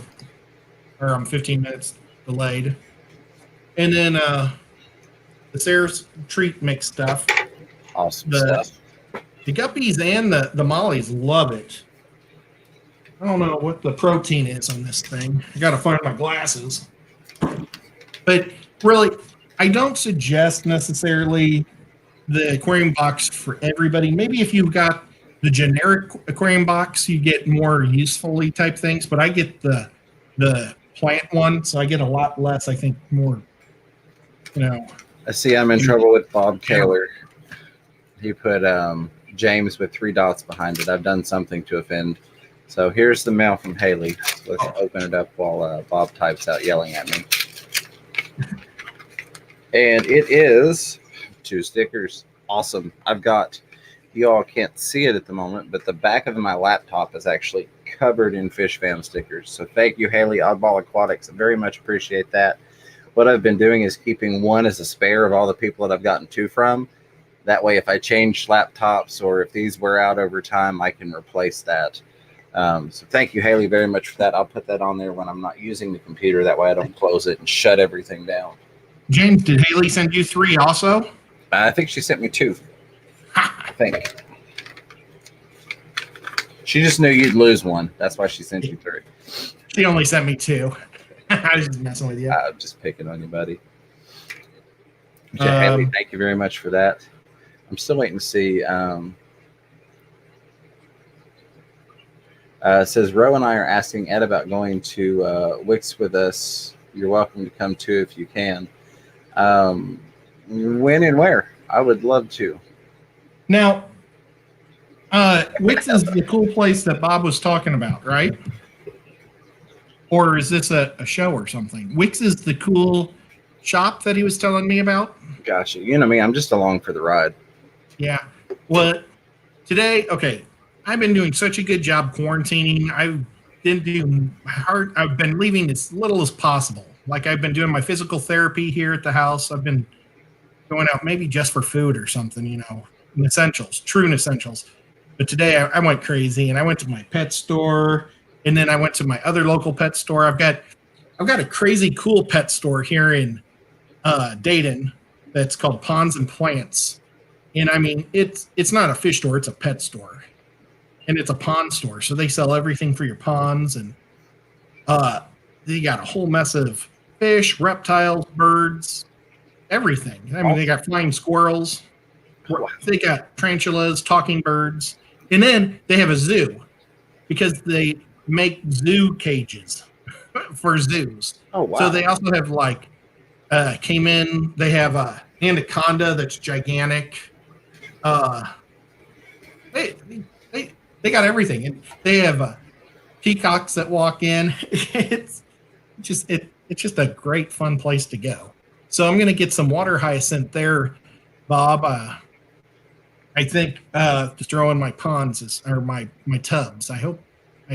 Or I'm 15 minutes delayed. And then the Sarah's treat mix stuff. Awesome stuff. The guppies and the mollies love it. I don't know what the protein is on this thing. I got to find my glasses. But really, I don't suggest necessarily the aquarium box for everybody. Maybe if you've got the generic aquarium box, you get more usefully type things. But I get the plant one, so I get a lot less, I think, more, I see I'm in trouble with Bob Kaler. He put James with 3 dots behind it. I've done something to offend. So here's the mail from Haley. So let's open it up while Bob types out yelling at me. And it is 2 stickers. Awesome. I've got, you all can't see it at the moment, but the back of my laptop is actually covered in Fish Fam stickers. So thank you, Haley, Oddball Aquatics. I very much appreciate that. What I've been doing is keeping one as a spare of all the people that I've gotten 2 from. That way, if I change laptops or if these wear out over time, I can replace that. So thank you, Haley, very much for that. I'll put that on there when I'm not using the computer. That way I don't close it and shut everything down. James, did Haley send you 3 also? I think she sent me 2. I think. She just knew you'd lose one. That's why she sent you 3. She only sent me 2. I was just messing with you. I'm just picking on you, buddy. Haley, thank you very much for that. I'm still waiting to see. Says Ro and I are asking Ed about going to Wix with us. You're welcome to come too if you can. When and where? I would love to. Now, Wix is the cool place that Bob was talking about, right? Or is this a show or something? Wix is the cool shop that he was telling me about? Gotcha. You know me, I'm just along for the ride. Yeah. Well, today, okay, I've been doing such a good job quarantining. I've been leaving as little as possible. Like I've been doing my physical therapy here at the house. I've been going out maybe just for food or something, essentials, true essentials. But today I went crazy and I went to my pet store and then I went to my other local pet store. I've got a crazy cool pet store here in Dayton that's called Ponds and Plants. And I mean, it's not a fish store, it's a pet store. And it's a pond store. So they sell everything for your ponds and they got a whole mess of fish, reptiles, birds, everything. I mean, they got flying squirrels. They got tarantulas, talking birds. And then they have a zoo because they make zoo cages for zoos. Oh, wow. So they also have like caiman. They have a anaconda that's gigantic. They got everything. And they have peacocks that walk in. It's just a great fun place to go. So I'm going to get some water hyacinth there, Bob. I think to throw in my ponds or my tubs. I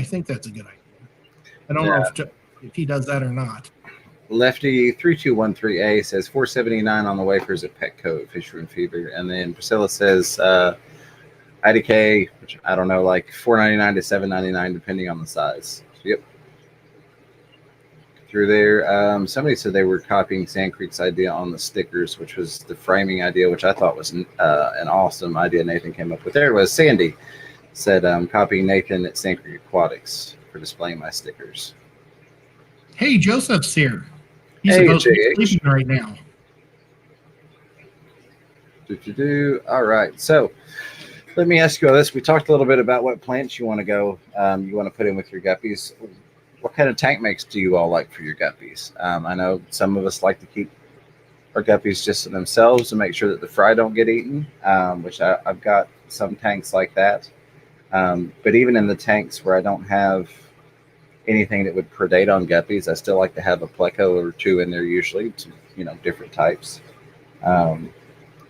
think that's a good idea. I don't know if he does that or not. Lefty 3213A says $4.79 on the wafers at Petco Fish Room Fever, and then Priscilla says IDK, which I don't know, like $4.99 to $7.99 depending on the size. So, yep. through there. Somebody said they were copying Sand Creek's idea on the stickers, which was the framing idea, which I thought was an awesome idea Nathan came up with. There it was. Sandy said, copying Nathan at Sand Creek Aquatics for displaying my stickers. Hey, Joseph's here. He's Hey, supposed to JH. be sleeping right now. All right. So let me ask you all this. We talked a little bit about what plants you want to go, you want to put in with your guppies. What kind of tank makes do you all like for your guppies? I know some of us like to keep our guppies just to themselves to make sure that the fry don't get eaten, which I've got some tanks like that. But even in the tanks where I don't have anything that would predate on guppies, I still like to have a pleco or two in there usually, to, different types.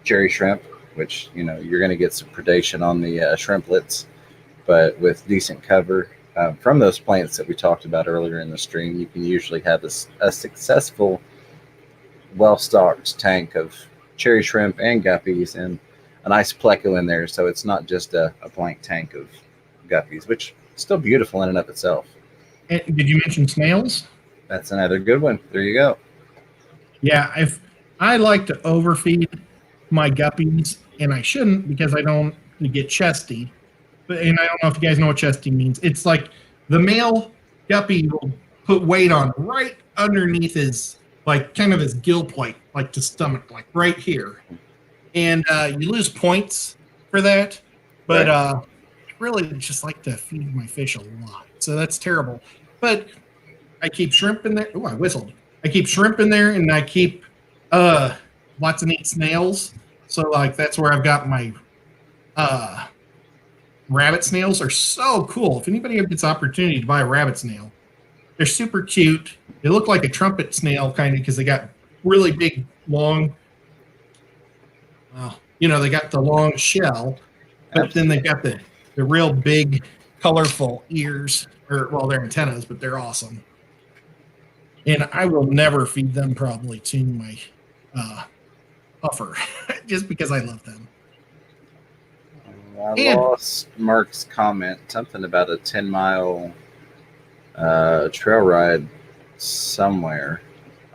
Cherry shrimp, which, you're going to get some predation on the shrimplets, but with decent cover from those plants that we talked about earlier in the stream, you can usually have a successful, well-stocked tank of cherry shrimp and guppies and a nice pleco in there, so it's not just a blank tank of guppies, which is still beautiful in and of itself. And did you mention snails? That's another good one. There you go. Yeah, if I like to overfeed my guppies, and I shouldn't because I don't get chesty. And I don't know if you guys know what chesty means. It's like the male guppy will put weight on right underneath his, like kind of his gill plate, like the stomach, like right here. And you lose points for that. But Right. I really just like to feed my fish a lot. So that's terrible. But I keep shrimp in there. Oh, I whistled. I keep shrimp in there, and I keep lots of neat snails. So like that's where I've got my rabbit snails are so cool. If anybody gets opportunity to buy a rabbit snail, they're super cute. They look like a trumpet snail kind of because they got really big, long. They got the long shell, but then they got the real big, colorful ears, they're antennas, but they're awesome. And I will never feed them probably to my puffer just because I love them. I lost Mark's comment, something about a 10-mile trail ride somewhere.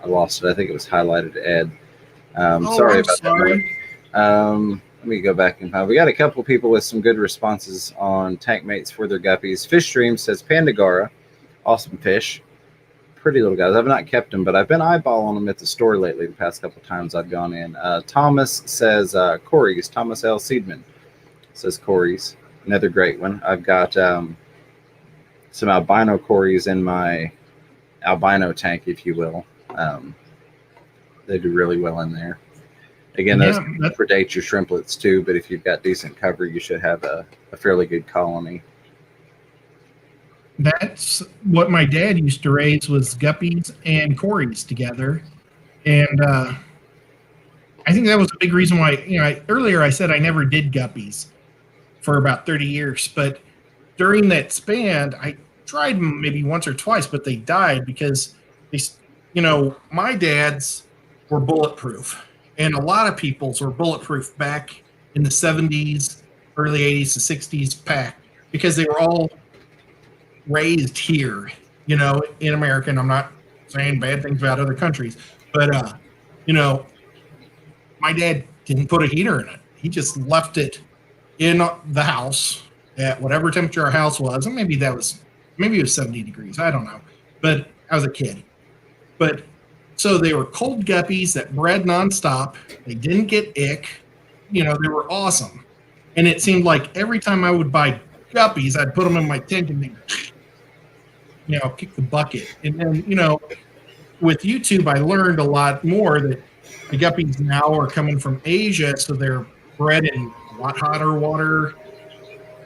I lost it. I think it was highlighted to Ed. Sorry about that. Let me go back and find. We got a couple people with some good responses on tank mates for their guppies. Fish Stream says Pandagara, awesome fish, pretty little guys. I've not kept them, but I've been eyeballing them at the store lately. The past couple times I've gone in. Thomas says Corey's. Thomas L. Seedman says Corey's, another great one. I've got some albino Corey's in my albino tank, if you will. They do really well in there. Again, those predate your shrimplets too, but if you've got decent cover, you should have a fairly good colony. That's what my dad used to raise, was guppies and Corys together. And I think that was a big reason why, earlier I said I never did guppies for about 30 years. But during that span, I tried them maybe once or twice, but they died because, my dad's were bulletproof. And a lot of people's were bulletproof back in the 70s, early 80s to 60s pack, because they were all raised here, in America. And I'm not saying bad things about other countries, but, my dad didn't put a heater in it. He just left it in the house at whatever temperature our house was. And maybe it was 70 degrees. I don't know. But I was a kid. But so they were cold guppies that bred nonstop. They didn't get ick. They were awesome. And it seemed like every time I would buy guppies, I'd put them in my tank and they, kick the bucket. And then, with YouTube, I learned a lot more that the guppies now are coming from Asia. So they're bred in a lot hotter water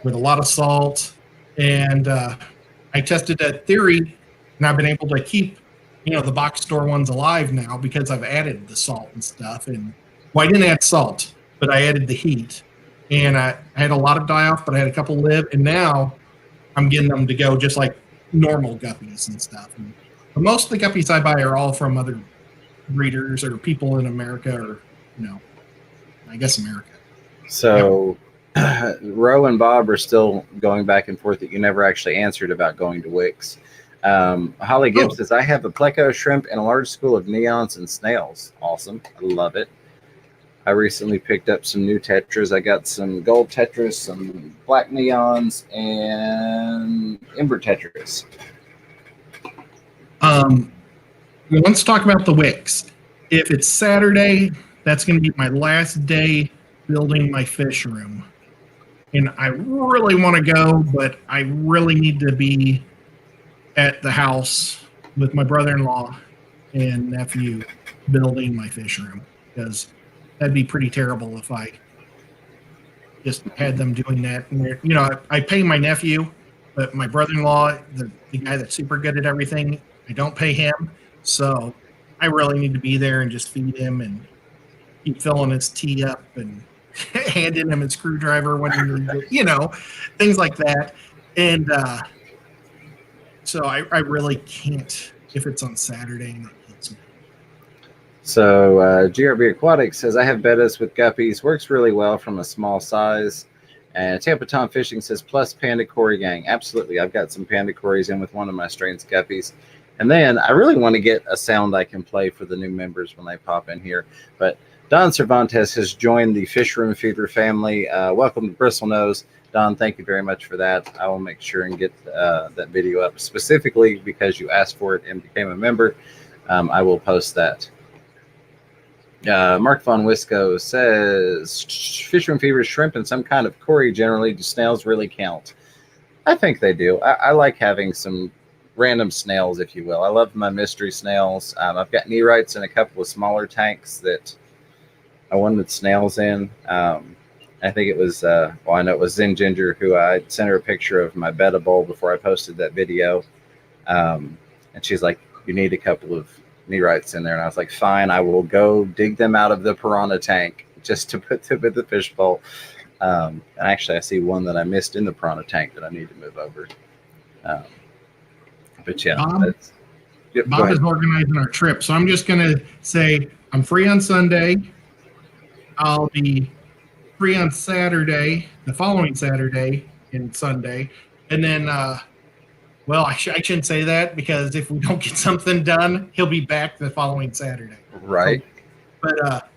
with a lot of salt. And I tested that theory, and I've been able to keep the box store ones alive now because I've added the salt and stuff. And I didn't add salt, but I added the heat. And I had a lot of die off, but I had a couple live. And now I'm getting them to go just like normal guppies and stuff. And most of the guppies I buy are all from other breeders or people in America, or I guess America. So Ro and Bob are still going back and forth that you never actually answered about going to Wix. Holly Gibbs Oh, says, I have a pleco shrimp and a large school of neons and snails. Awesome. I love it. I recently picked up some new tetras. I got some gold tetras, some black neons, and ember tetras. let's talk about the wicks. If it's Saturday, that's going to be my last day building my fish room. And I really want to go, but I really need to be at the house with my brother-in-law and nephew building my fish room, because that'd be pretty terrible if I just had them doing that. And I pay my nephew, but my brother-in-law, the guy that's super good at everything, I don't pay him. So I really need to be there and just feed him and keep filling his tea up and handing him a screwdriver when he needs it, things like that. And so I really can't if it's on Saturday. And So GRB Aquatics says, I have bettas with guppies. Works really well from a small size. And Tampa Tom Fishing says, plus Panda Cory Gang. Absolutely. I've got some Panda Corys in with one of my strains guppies. And then I really want to get a sound I can play for the new members when they pop in here. But Don Cervantes has joined the Fish Room Feeder family. Welcome to Bristle Nose. Don, thank you very much for that. I will make sure and get that video up specifically because you asked for it and became a member. I will post that. Mark Von Wisco says, Fish Room Fever, shrimp, and some kind of Cory generally. Do snails really count? I think they do. I like having some random snails, if you will. I love my mystery snails. I've got nerites in a couple of smaller tanks that I wanted snails in. I think it was, I know it was Zen Ginger who I sent her a picture of my betta bowl before I posted that video. And she's like, you need a couple of nerites in there. And I was like, fine, I will go dig them out of the piranha tank just to put them in the fish bowl. And actually, I see one that I missed in the piranha tank that I need to move over. But yeah. Bob is organizing our trip. So I'm just going to say I'm free on Sunday. I'll be free on Saturday, the following Saturday and Sunday. And then, I shouldn't say that because if we don't get something done, he'll be back the following Saturday. Right. So, but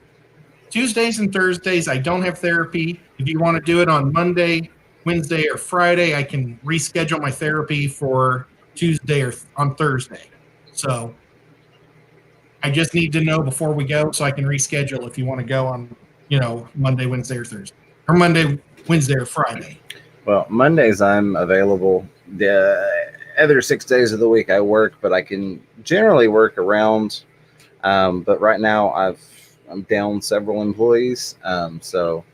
Tuesdays and Thursdays, I don't have therapy. If you want to do it on Monday, Wednesday, or Friday, I can reschedule my therapy for Tuesday or on Thursday. So I just need to know before we go so I can reschedule if you want to go on, Monday, Wednesday, or Thursday. Or Monday, Wednesday, or Friday. Well, Mondays I'm available. The other 6 days of the week I work, but I can generally work around. But right now I'm down several employees. So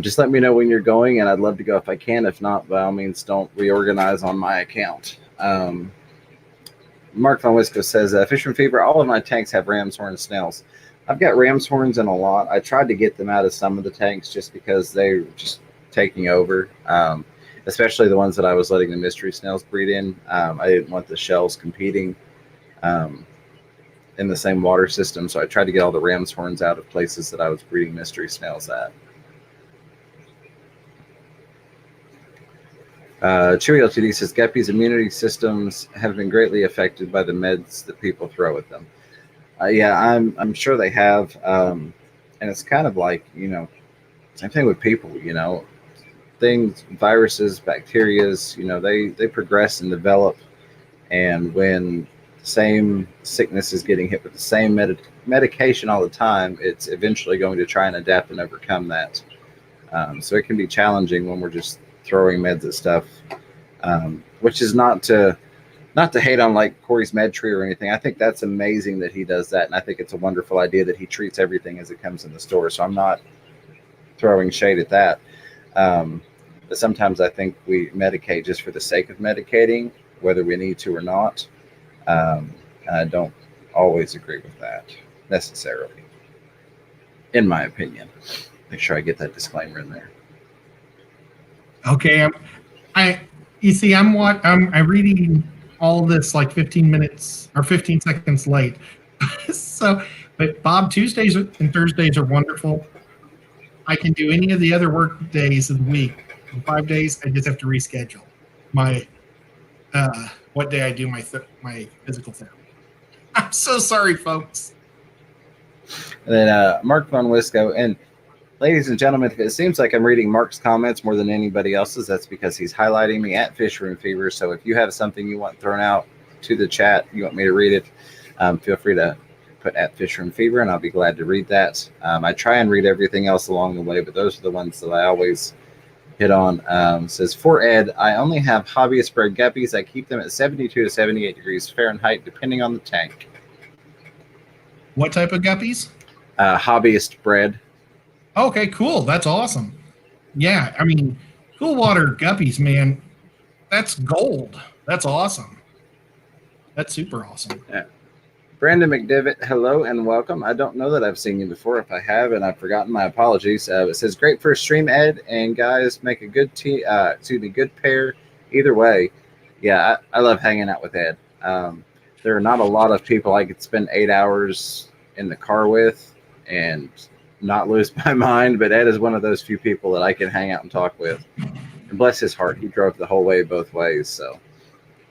just let me know when you're going, and I'd love to go if I can. If not, by all means, don't reorganize on my account. Mark Von Wisco says, Fisherman Fever, all of my tanks have ram's horn snails. I've got ram's horns in a lot. I tried to get them out of some of the tanks just because they were just taking over, especially the ones that I was letting the mystery snails breed in. I didn't want the shells competing in the same water system, so I tried to get all the ram's horns out of places that I was breeding mystery snails at. Chewy LTD says, Guppies' immunity systems have been greatly affected by the meds that people throw at them. Yeah, I'm sure they have. And it's kind of like, same thing with people, things, viruses, bacterias, they progress and develop. And when the same sickness is getting hit with the same medication all the time, it's eventually going to try and adapt and overcome that. So it can be challenging when we're just throwing meds at stuff, which is not to hate on like Cory's med tree or anything. I think that's amazing that he does that. And I think it's a wonderful idea that he treats everything as it comes in the store. So I'm not throwing shade at that. But sometimes I think we medicate just for the sake of medicating, whether we need to or not. I don't always agree with that necessarily, in my opinion. Make sure I get that disclaimer in there. Okay, I'm reading all this like 15 minutes or 15 seconds late. But Bob, Tuesdays and Thursdays are wonderful. I can do any of the other work days of the week. In 5 days, I just have to reschedule. My what day I do my physical therapy. I'm so sorry, folks. And then Mark Von Wisco. And ladies and gentlemen, if it seems like I'm reading Mark's comments more than anybody else's, that's because he's highlighting me at Fish Room Fever. So if you have something you want thrown out to the chat, you want me to read it, feel free to put at Fish Room Fever, and I'll be glad to read that. I try and read everything else along the way, but those are the ones that I always hit on. Says, for Ed, I only have hobbyist bred guppies. I keep them at 72 to 78 degrees Fahrenheit, depending on the tank. What type of guppies? Hobbyist bred. Okay, cool. That's awesome. Yeah, I mean, cool water guppies, man. That's gold. That's awesome. That's super awesome. Yeah. Brandon McDivitt, hello and welcome. I don't know that I've seen you before. If I have and I've forgotten, my apologies. It says, great first stream, Ed, and guys, make a good good pair. Either way, yeah, I love hanging out with Ed. There are not a lot of people I could spend 8 hours in the car with and not lose my mind, but Ed is one of those few people that I can hang out and talk with. And bless his heart, he drove the whole way both ways. So,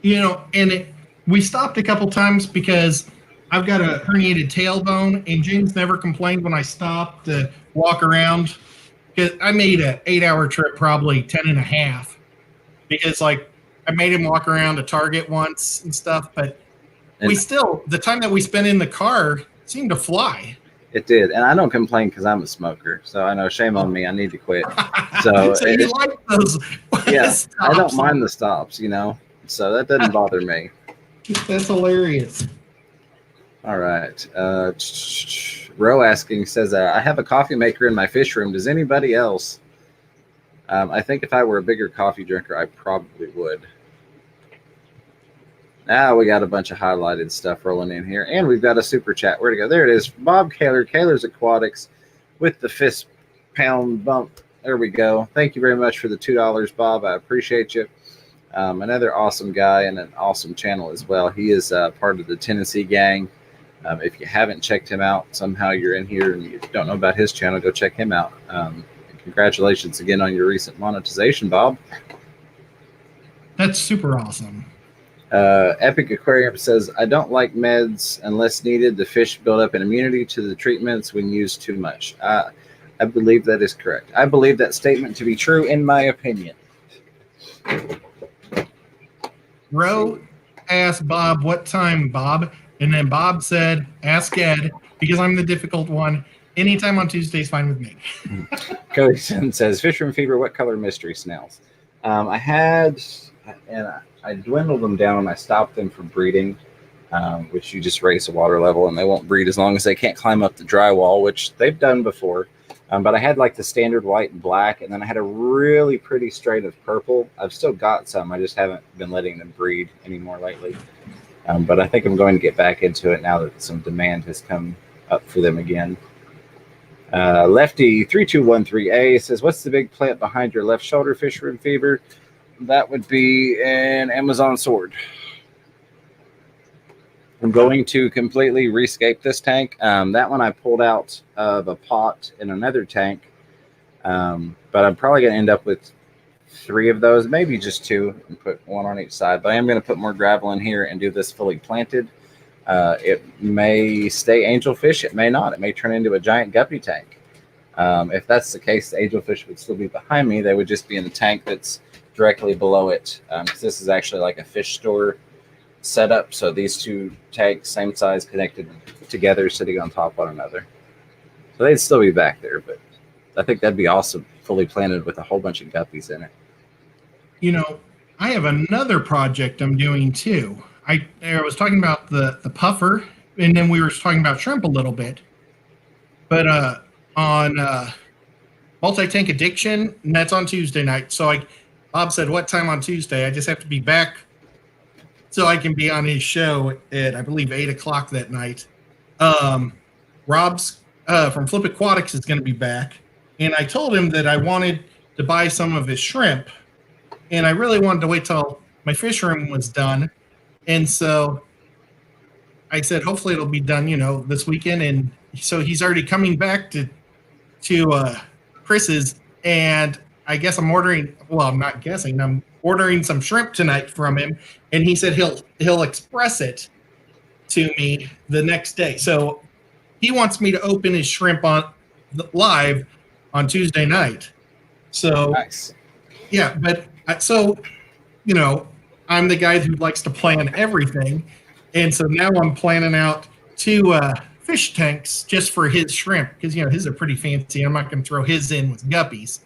and we stopped a couple times because I've got a herniated tailbone, and James never complained when I stopped to walk around. Because I made an 8-hour trip, probably 10 and a half, because I made him walk around to Target once and stuff, but the time that we spent in the car seemed to fly. It did, and I don't complain because I'm a smoker, so I know, shame on me, I need to quit. So you like those yeah, stops. I don't mind the stops, so that doesn't bother me. That's hilarious. All right. Ro asking says, I have a coffee maker in my fish room. Does anybody else? I think if I were a bigger coffee drinker, I probably would. Now we got a bunch of highlighted stuff rolling in here, and we've got a super chat. Where'd it go? There it is. Bob Kaler, Kaler's Aquatics, with the fist pound bump. There we go. Thank you very much for the $2, Bob. I appreciate you. Another awesome guy and an awesome channel as well. He is part of the Tennessee gang. If you haven't checked him out, somehow you're in here and you don't know about his channel, go check him out. And congratulations again on your recent monetization, Bob. That's super awesome. Epic Aquarium says, I don't like meds unless needed. The fish build up an immunity to the treatments when used too much. I believe that is correct. I believe that statement to be true, in my opinion. Ro asked Bob, what time, Bob? And then Bob said, ask Ed, because I'm the difficult one. Anytime on Tuesday is fine with me. Cody says, Fisherman Fever, what color mystery snails? I had, and I dwindled them down and I stopped them from breeding, which you just raise the water level and they won't breed as long as they can't climb up the drywall, which they've done before. But I had the standard white and black, and then I had a really pretty strain of purple. I've still got some. I just haven't been letting them breed anymore lately. But I think I'm going to get back into it now that some demand has come up for them again. Lefty3213A says, what's the big plant behind your left shoulder, Fisherman Fever? That would be an Amazon sword. I'm going to completely rescape this tank. That one I pulled out of a pot in another tank. But I'm probably going to end up with 3 of those, maybe just 2, and put 1 on each side. But I am going to put more gravel in here and do this fully planted. It may stay angelfish. It may not. It may turn into a giant guppy tank. If that's the case, the angelfish would still be behind me. They would just be in the tank that's directly below it. Because this is actually like a fish store setup. So these 2 tanks, same size, connected together, sitting on top of one another. So they'd still be back there, but I think that'd be awesome, fully planted with a whole bunch of guppies in it. I have another project I'm doing too. I was talking about the puffer, and then we were talking about shrimp a little bit. But on multi-tank addiction, and that's on Tuesday night. So Bob said, what time on Tuesday? I just have to be back so I can be on his show at, I believe, 8 o'clock that night. Rob's from Flip Aquatics is going to be back. And I told him that I wanted to buy some of his shrimp. And I really wanted to wait till my fish room was done. And so I said, hopefully it'll be done, this weekend. And so he's already coming back to Chris's. And I guess I'm ordering. Well, I'm not guessing. I'm ordering some shrimp tonight from him, and he said he'll express it to me the next day. So he wants me to open his shrimp on live on Tuesday night. So Nice. yeah, but so you know, I'm the guy who likes to plan everything, and so now I'm planning out two fish tanks just for his shrimp because his are pretty fancy. I'm not going to throw his in with guppies,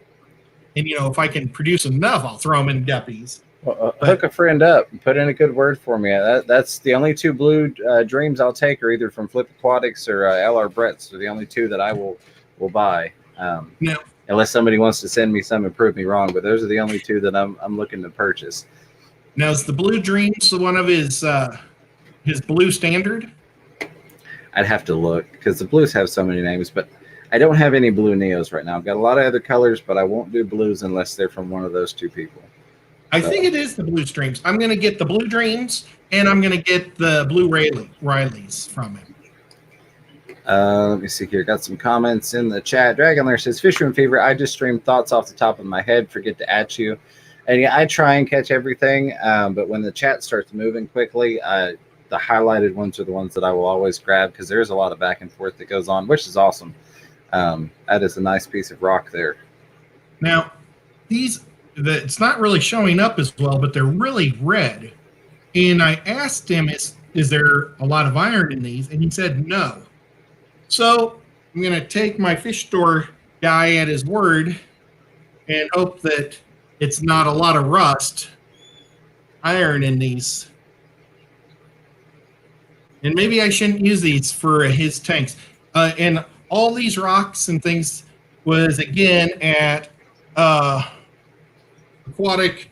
and if I can produce enough, I'll throw them in guppies. Well, hook a friend up and put in a good word for me. That's the only two blue dreams I'll take are either from Flip Aquatics or LR Brett's. Are the only two that I will buy. No. Unless somebody wants to send me some and prove me wrong, but those are the only two that I'm looking to purchase. Now, is the Blue Dreams one of his blue standard? I'd have to look because the blues have so many names, but I don't have any blue Neos right now. I've got a lot of other colors, but I won't do blues unless they're from one of those two people. I think it is the Blue Dreams. I'm going to get the Blue Dreams, and I'm going to get the Blue Rileys from him. Let me see here. Got some comments in the chat. Dragonlair says, Fisherman Fever, I just stream thoughts off the top of my head. Forget to at you. And yeah, I try and catch everything, but when the chat starts moving quickly, the highlighted ones are the ones that I will always grab because there's a lot of back and forth that goes on, which is awesome. That is a nice piece of rock there. Now, it's not really showing up as well, but they're really red. And I asked him, is there a lot of iron in these? And he said no. So I'm going to take my fish store guy at his word and hope that it's not a lot of iron in these. And maybe I shouldn't use these for his tanks. And all these rocks and things was, again, at Aquatic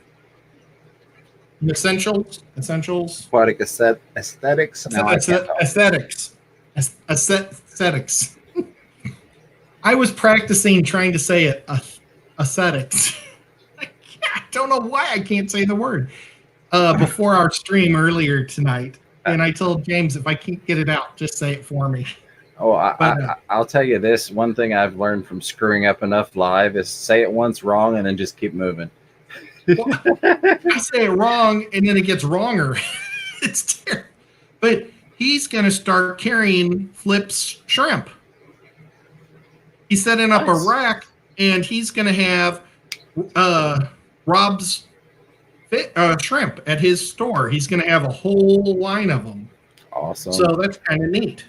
Essentials. Aquatic Aesthetics. Aesthetics. I was practicing trying to say it. Aesthetics. I don't know why I can't say the word. Before our stream earlier tonight, and I told James if I can't get it out, just say it for me. Oh, I'll tell you this. One thing I've learned from screwing up enough live is say it once wrong and then just keep moving. Well, I say it wrong and then it gets wronger. It's terrible. But he's going to start carrying Flip's shrimp. He's setting up a rack, and he's going to have Rob's shrimp at his store. He's going to have a whole line of them. Awesome. So that's kind of neat.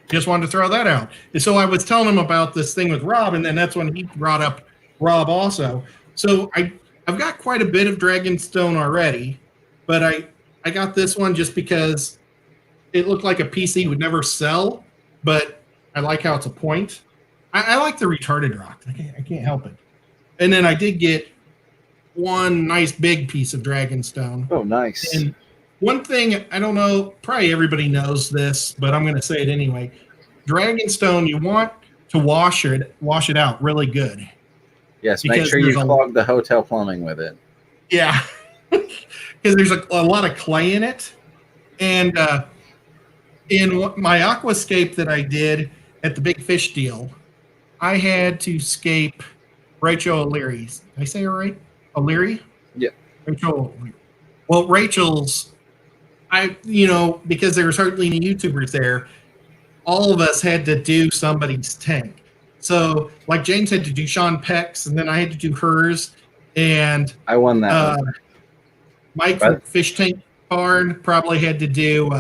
Just wanted to throw that out. And so I was telling him about this thing with Rob, and then that's when he brought up Rob also. So I've got quite a bit of Dragonstone already, but I got this one just because it looked like a PC would never sell, but I like how it's a point. I like the retarded rock. I can't help it. And then I did get one nice big piece of Dragonstone. Oh, nice. And one thing, I don't know, probably everybody knows this, but I'm going to say it anyway. Dragonstone, you want to wash it out really good. Yes, make sure you clog the hotel plumbing with it. Yeah, because there's a lot of clay in it. And in my aquascape that I did at the Big Fish deal, I had to scape Rachel O'Leary. Did I say her right? O'Leary? Yeah. Rachel. Well, Rachel's, because there was hardly any YouTubers there, all of us had to do somebody's tank. So, like James had to do Sean Peck's, and then I had to do hers. And I won that one. Mike from Fish Tank Barn probably had to do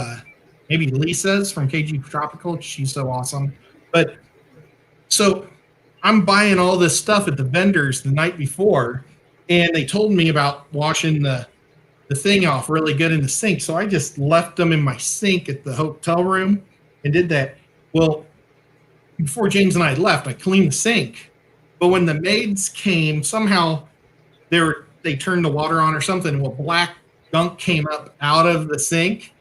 maybe Lisa's from KG Tropical. She's so awesome. But so I'm buying all this stuff at the vendors the night before, and they told me about washing the thing off really good in the sink. So I just left them in my sink at the hotel room and did that. Well, before James and I left, I cleaned the sink. But when the maids came, somehow they turned the water on or something. Well, black gunk came up out of the sink,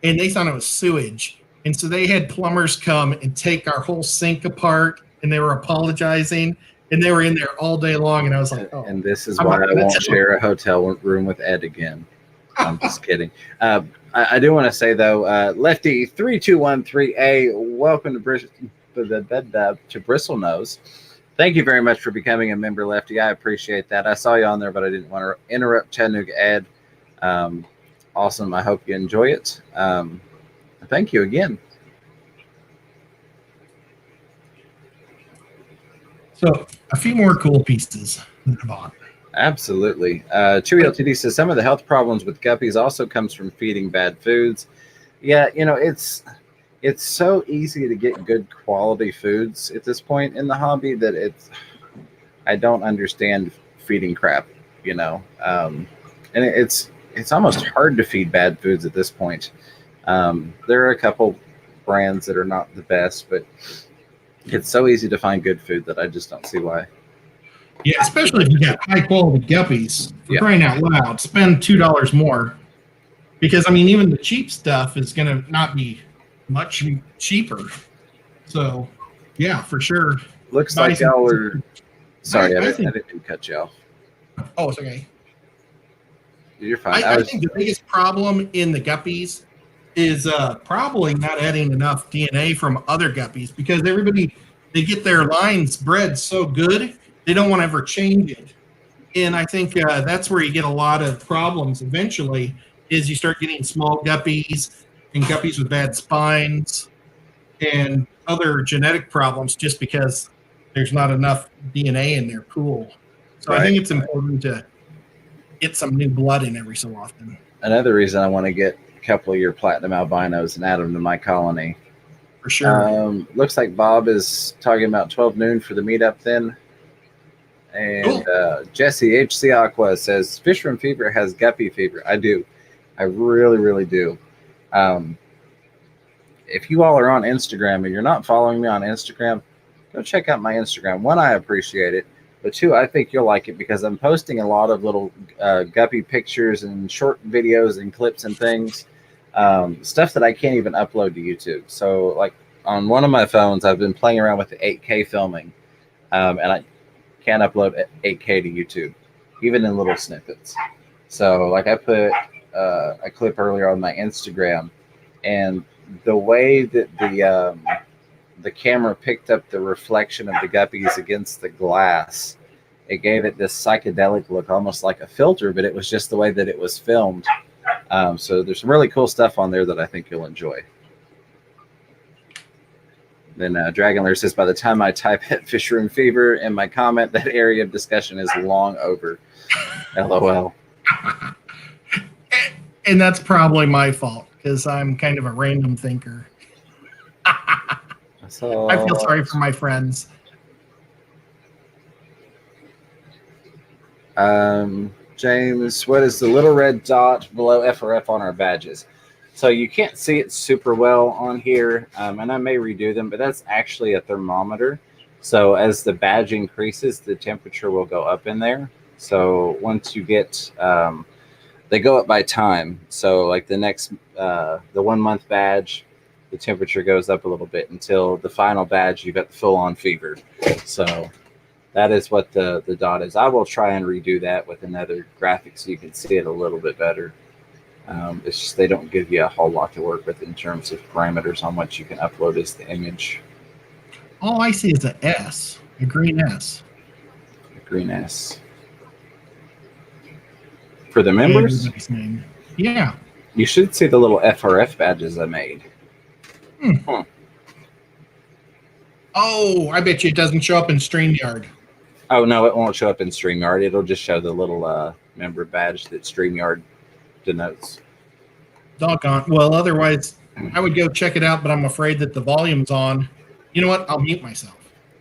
and they thought it was sewage. And so they had plumbers come and take our whole sink apart, and they were apologizing. And they were in there all day long, and I was like, oh. And this is why I won't share a hotel room with Ed again. I'm just kidding. I do want to say, though, Lefty3213A, welcome to Bristlenose. Thank you very much for becoming a member, Lefty. I appreciate that. I saw you on there, but I didn't want to interrupt Chattanooga Ed. Awesome. I hope you enjoy it. Thank you again. So a few more cool pieces that I bought. Absolutely. Chewy LTD says some of the health problems with guppies also comes from feeding bad foods. Yeah, it's so easy to get good quality foods at this point in the hobby that I don't understand feeding crap, and it's almost hard to feed bad foods at this point. There are a couple brands that are not the best, but it's so easy to find good food that I just don't see why. Yeah, especially if you got high quality guppies. For crying out loud, spend $2 more. Because even the cheap stuff is going to not be much cheaper. So, yeah, for sure. Looks like y'all were. Sorry, I didn't cut you off. Oh, it's okay. You're fine. I think the biggest problem in the guppies is probably not adding enough DNA from other guppies, because they get their lines bred so good, they don't want to ever change it. And I think that's where you get a lot of problems eventually, is you start getting small guppies and guppies with bad spines and other genetic problems just because there's not enough DNA in their pool. So I think it's important to get some new blood in every so often. Another reason I want to get a couple of your platinum albinos and add them to my colony. For sure. Looks like Bob is talking about 12 noon for the meetup then. And cool. Jesse HC Aqua says, Fisherman Fever has guppy fever. I do. I really, really do. If you all are on Instagram and you're not following me on Instagram, go check out my Instagram. One, I appreciate it. But two, I think you'll like it because I'm posting a lot of little guppy pictures and short videos and clips and things. Stuff that I can't even upload to YouTube. So like on one of my phones, I've been playing around with the 8K filming. And I can't upload 8K to YouTube, even in little snippets. So like I put a clip earlier on my Instagram, and the way that the camera picked up the reflection of the guppies against the glass, it gave it this psychedelic look, almost like a filter, but it was just the way that it was filmed. So there's some really cool stuff on there that I think you'll enjoy. Then Dragonlair says, by the time I type at Fisher and Fever in my comment, that area of discussion is long over. LOL. And that's probably my fault because I'm kind of a random thinker. So, I feel sorry for my friends. James, what is the little red dot below FRF on our badges? So you can't see it super well on here, and I may redo them, but that's actually a thermometer. So as the badge increases, the temperature will go up in there. So once you get, they go up by time. So like the next, the 1 month badge, the temperature goes up a little bit until the final badge, you've got the full on fever. So that is what the dot is. I will try and redo that with another graphic so you can see it a little bit better. It's just they don't give you a whole lot to work with in terms of parameters on what you can upload as the image. All I see is an S, a green S. A green S. For the members? Yeah. You should see the little FRF badges I made. Oh, I bet you it doesn't show up in StreamYard. Oh, no, it won't show up in StreamYard. It'll just show the little member badge that StreamYard denotes. Doggone. Well, otherwise, I would go check it out, but I'm afraid that the volume's on. You know what? I'll mute myself.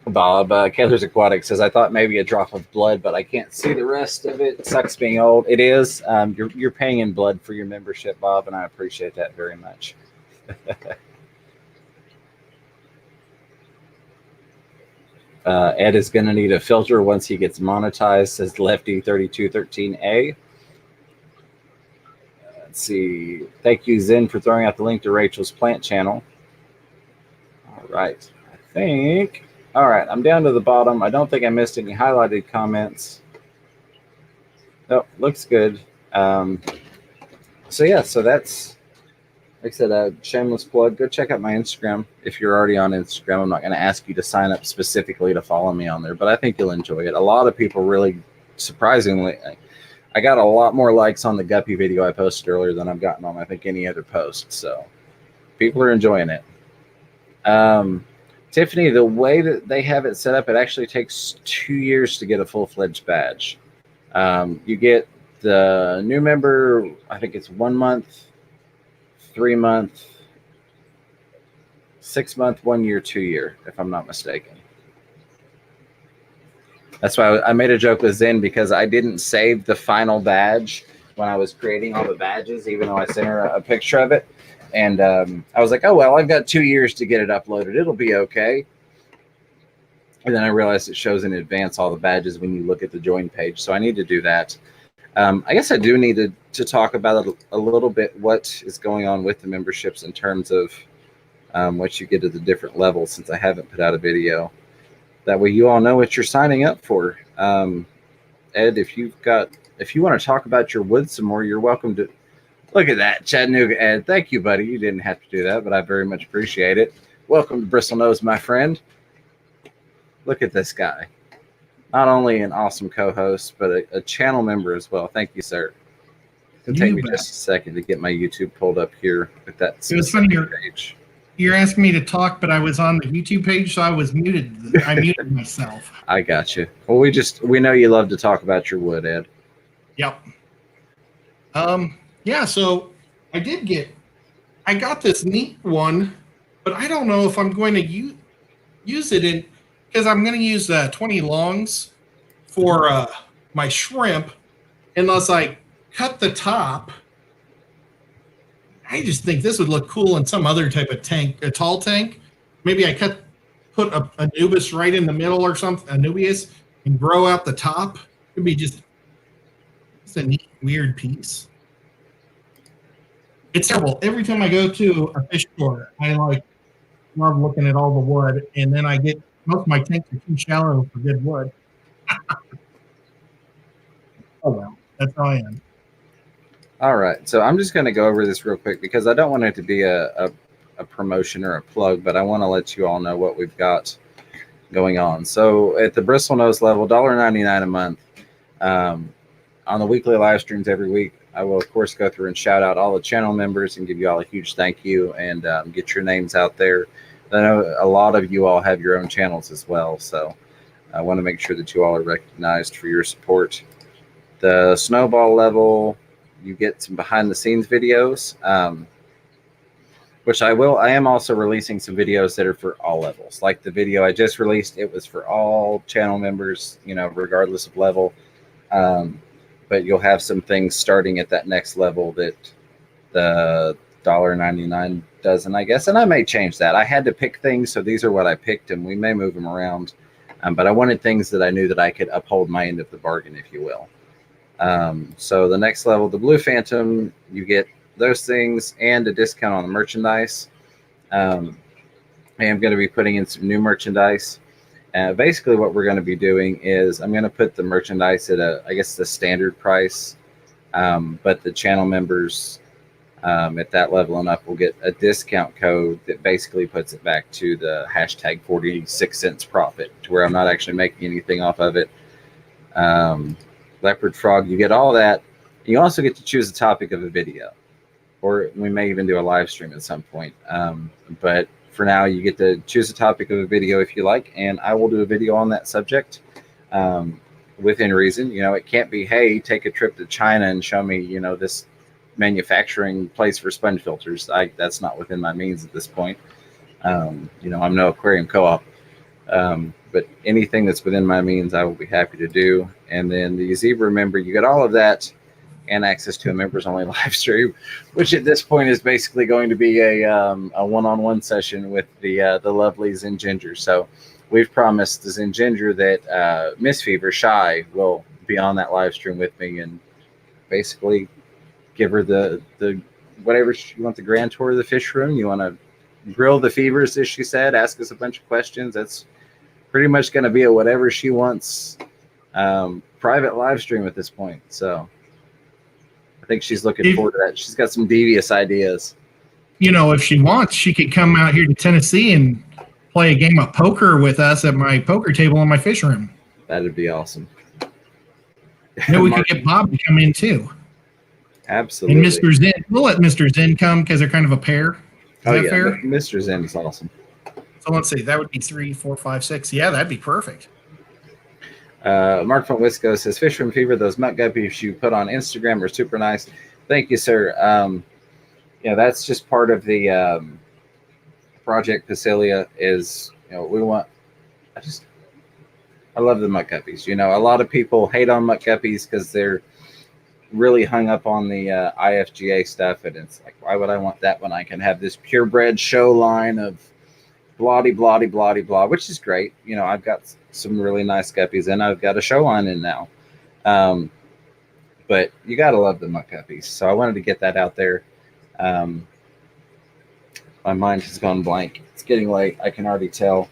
Bob, Keller's Aquatic says, I thought maybe a drop of blood, but I can't see the rest of it. Sucks being old. It is. You're paying in blood for your membership, Bob, and I appreciate that very much. Ed is going to need a filter once he gets monetized, says Lefty3213A. Let's see. Thank you, Zen, for throwing out the link to Rachel's plant channel. All right. I think. All right. I'm down to the bottom. I don't think I missed any highlighted comments. Oh, looks good. So, yeah. So that's Like I said, shameless plug. Go check out my Instagram if you're already on Instagram. I'm not going to ask you to sign up specifically to follow me on there, but I think you'll enjoy it. A lot of people really, surprisingly, I got a lot more likes on the Guppy video I posted earlier than I've gotten on, I think, any other post. So people are enjoying it. Tiffany, the way that they have it set up, it actually takes 2 years to get a full-fledged badge. You get the new member, I think it's 1 month, 3 month, 6 month, 1 year, 2 year, if I'm not mistaken. That's why I made a joke with Zen, because I didn't save the final badge when I was creating all the badges, even though I sent her a picture of it. And I was like, oh, well, I've got 2 years to get it uploaded. It'll be okay. And then I realized it shows in advance all the badges when you look at the join page. So I need to do that. I guess I do need to talk about it a little bit, what is going on with the memberships in terms of what you get at the different levels, since I haven't put out a video. That way you all know what you're signing up for. Ed, if you want to talk about your wood some more, you're welcome to. Look at that, Chattanooga Ed. Thank you, buddy. You didn't have to do that, but I very much appreciate it. Welcome to Bristle Nose, my friend. Look at this guy. Not only an awesome co-host, but a channel member as well. Thank you, sir. It'll take me just a second to get my YouTube pulled up here with that. It was funny. You're asking me to talk, but I was on the YouTube page, so I was muted. I muted myself. I got you. Well, we know you love to talk about your wood, Ed. Yep. Yeah, so I got this neat one, but I don't know if I'm going to use it because I'm going to use 20 longs for my shrimp, unless I cut the top. I just think this would look cool in some other type of tank, a tall tank. Maybe I put a Anubis right in the middle or something, Anubias, and grow out the top. It'd be just a neat, weird piece. It's terrible. Every time I go to a fish store, I love looking at all the wood, and then I get most of my tanks are too shallow for good wood. Oh well, that's how I am. All right, so I'm just going to go over this real quick because I don't want it to be a promotion or a plug, but I want to let you all know what we've got going on. So at the Bristle Nose level, $1.99 a month. On the weekly live streams every week, I will, of course, go through and shout out all the channel members and give you all a huge thank you and get your names out there. I know a lot of you all have your own channels as well, so I want to make sure that you all are recognized for your support. The Snowball level, you get some behind-the-scenes videos, which I am also releasing some videos that are for all levels. Like the video I just released, it was for all channel members, regardless of level. But you'll have some things starting at that next level that the $1.99 doesn't, I guess. And I may change that. I had to pick things, so these are what I picked, and we may move them around. But I wanted things that I knew that I could uphold my end of the bargain, if you will. So the next level, the Blue Phantom, you get those things and a discount on the merchandise. I am going to be putting in some new merchandise. Basically what we're going to be doing is I'm going to put the merchandise at I guess the standard price, but the channel members at that level and up will get a discount code that basically puts it back to the hashtag 46 cents profit, to where I'm not actually making anything off of it. Leopard Frog, you get all that. You also get to choose the topic of a video, or we may even do a live stream at some point. But for now, you get to choose a topic of a video if you like, and I will do a video on that subject within reason. It can't be, hey, take a trip to China and show me, this manufacturing place for sponge filters. That's not within my means at this point. I'm no aquarium co-op. But anything that's within my means, I will be happy to do. And then the Zebra member, you get all of that and access to a members only live stream, which at this point is basically going to be a one-on-one session with the lovely Zen Ginger. So we've promised the Zen Ginger that Miss Fever Shy will be on that live stream with me and basically give her the whatever you want, the grand tour of the fish room. You want to grill the fevers, as she said, ask us a bunch of questions. That's pretty much going to be a whatever she wants private live stream at this point. So I think she's looking forward to that. She's got some devious ideas. if she wants, she could come out here to Tennessee and play a game of poker with us at my poker table in my fish room. That'd be awesome. We could get Bob to come in too. Absolutely. And Mr. Zen, we'll let Mr. Zen come because they're kind of a pair. Is that fair? Mr. Zen is awesome. So let's see, that would be 3, 4, 5, 6. Yeah, that'd be perfect. Mark von Wisco says, Fish from Fever, those muck guppies you put on Instagram are super nice. Thank you, sir. That's just part of the Project Pasilia is, we want, I love the muck guppies. A lot of people hate on muck guppies because they're really hung up on the IFGA stuff. And it's like, why would I want that when I can have this purebred show line of blah, blah, blah, blah, which is great. I've got some really nice guppies and I've got a show line in now. But you got to love the muck guppies. So I wanted to get that out there. My mind has gone blank. It's getting late. I can already tell.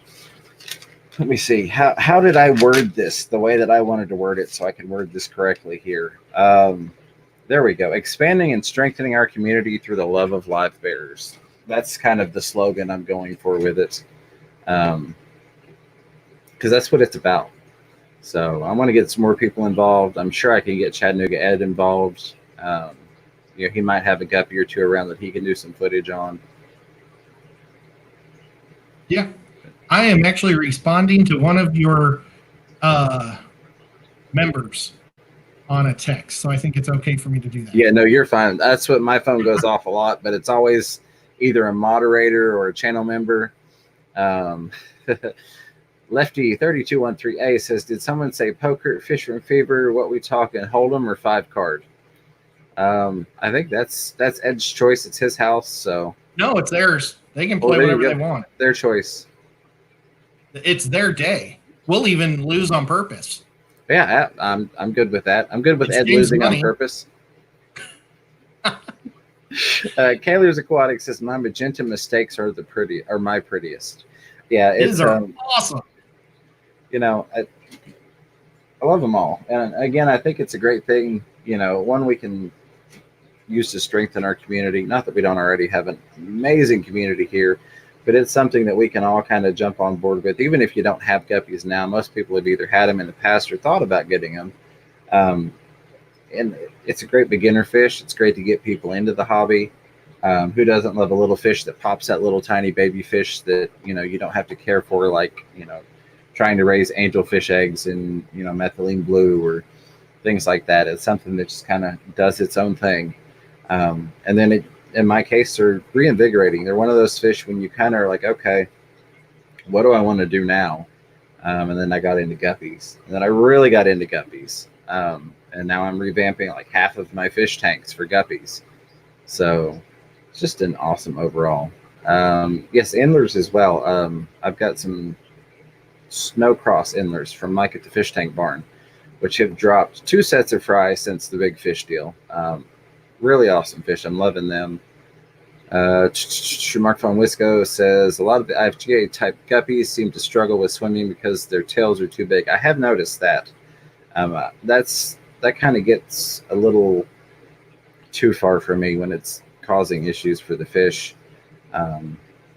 Let me see. How did I word this the way that I wanted to word it so I can word this correctly here? There we go. Expanding and strengthening our community through the love of live bears. That's kind of the slogan I'm going for with it. Because that's what it's about. So I want to get some more people involved. I'm sure I can get Chattanooga Ed involved. He might have a guppy or two around that he can do some footage on. Yeah. I am actually responding to one of your members on a text, so I think it's okay for me to do that. Yeah, no, you're fine. That's what my phone goes off a lot, but it's always either a moderator or a channel member. Lefty 3213A says, did someone say poker, fish from fever, what we talking, hold'em or 5 card? I think that's Ed's choice. It's his house, so. No, it's theirs. They can play whatever they want. Their choice. It's their day. We'll even lose on purpose. Yeah, I'm good with that. I'm good with Ed losing on purpose. Kayler's Aquatic says my magenta mistakes are my prettiest. Yeah, it's awesome. I love them all, and again, I think it's a great thing. One we can use to strengthen our community. Not that we don't already have an amazing community here, but it's something that we can all kind of jump on board with. Even if you don't have guppies now, most people have either had them in the past or thought about getting them. And it's a great beginner fish. It's great to get people into the hobby. Who doesn't love a little fish that pops that little tiny baby fish that, you don't have to care for, like, trying to raise angelfish eggs in, methylene blue or things like that. It's something that just kind of does its own thing. And then in my case, they're reinvigorating. They're one of those fish when you kind of are like, okay, what do I want to do now? And then I got into guppies. And then I really got into guppies. And now I'm revamping like half of my fish tanks for guppies. So it's just an awesome overall. Yes, endlers as well. I've got some snow cross endlers from Mike at the Fish Tank Barn, which have dropped 2 sets of fry since the big fish deal. Really awesome fish. I'm loving them. Mark von Wisco says a lot of the IFGA type guppies seem to struggle with swimming because their tails are too big. I have noticed that. That kind of gets a little too far for me when it's causing issues for the fish.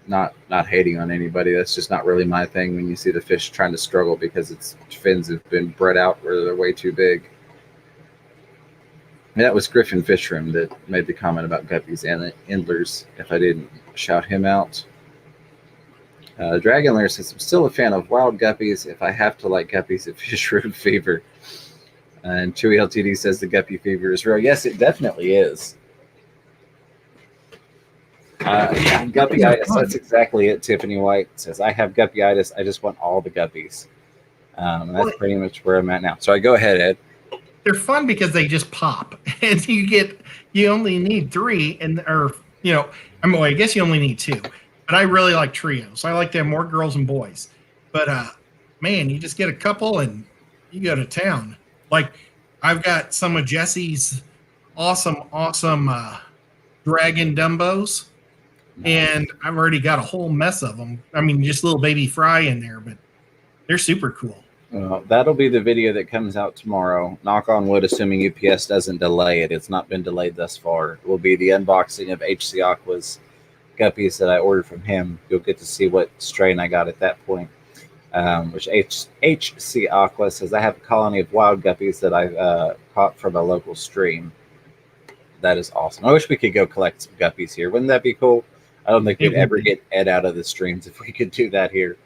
Not hating on anybody. That's just not really my thing when you see the fish trying to struggle because its fins have been bred out where they're way too big. And that was Griffin Fishroom that made the comment about guppies and endlers, if I didn't shout him out. Dragonlair says, I'm still a fan of wild guppies if I have to like guppies at Fish Room Fever. And Chewy LTD says the guppy fever is real. Yes, it definitely is. Guppyitis, that's exactly it. Tiffany White says, I have guppyitis. I just want all the guppies. And that's pretty much where I'm at now. So go ahead, Ed. They're fun because they just pop, and you only need 3, I guess you only need 2, but I really like trios. I like to have more girls and boys, but man, you just get a couple and you go to town. Like I've got some of Jesse's awesome dragon Dumbos, and I've already got a whole mess of them. I mean, just little baby fry in there, but they're super cool. That'll be the video that comes out tomorrow. Knock on wood, assuming UPS doesn't delay it. It's not been delayed thus far. It will be the unboxing of HC Aqua's guppies that I ordered from him, you'll get to see what strain I got at that point. Which HC Aqua says, I have a colony of wild guppies that I caught from a local stream. That is awesome. I wish we could go collect some guppies here. Wouldn't that be cool? I don't think we'd ever get Ed out of the streams if we could do that here.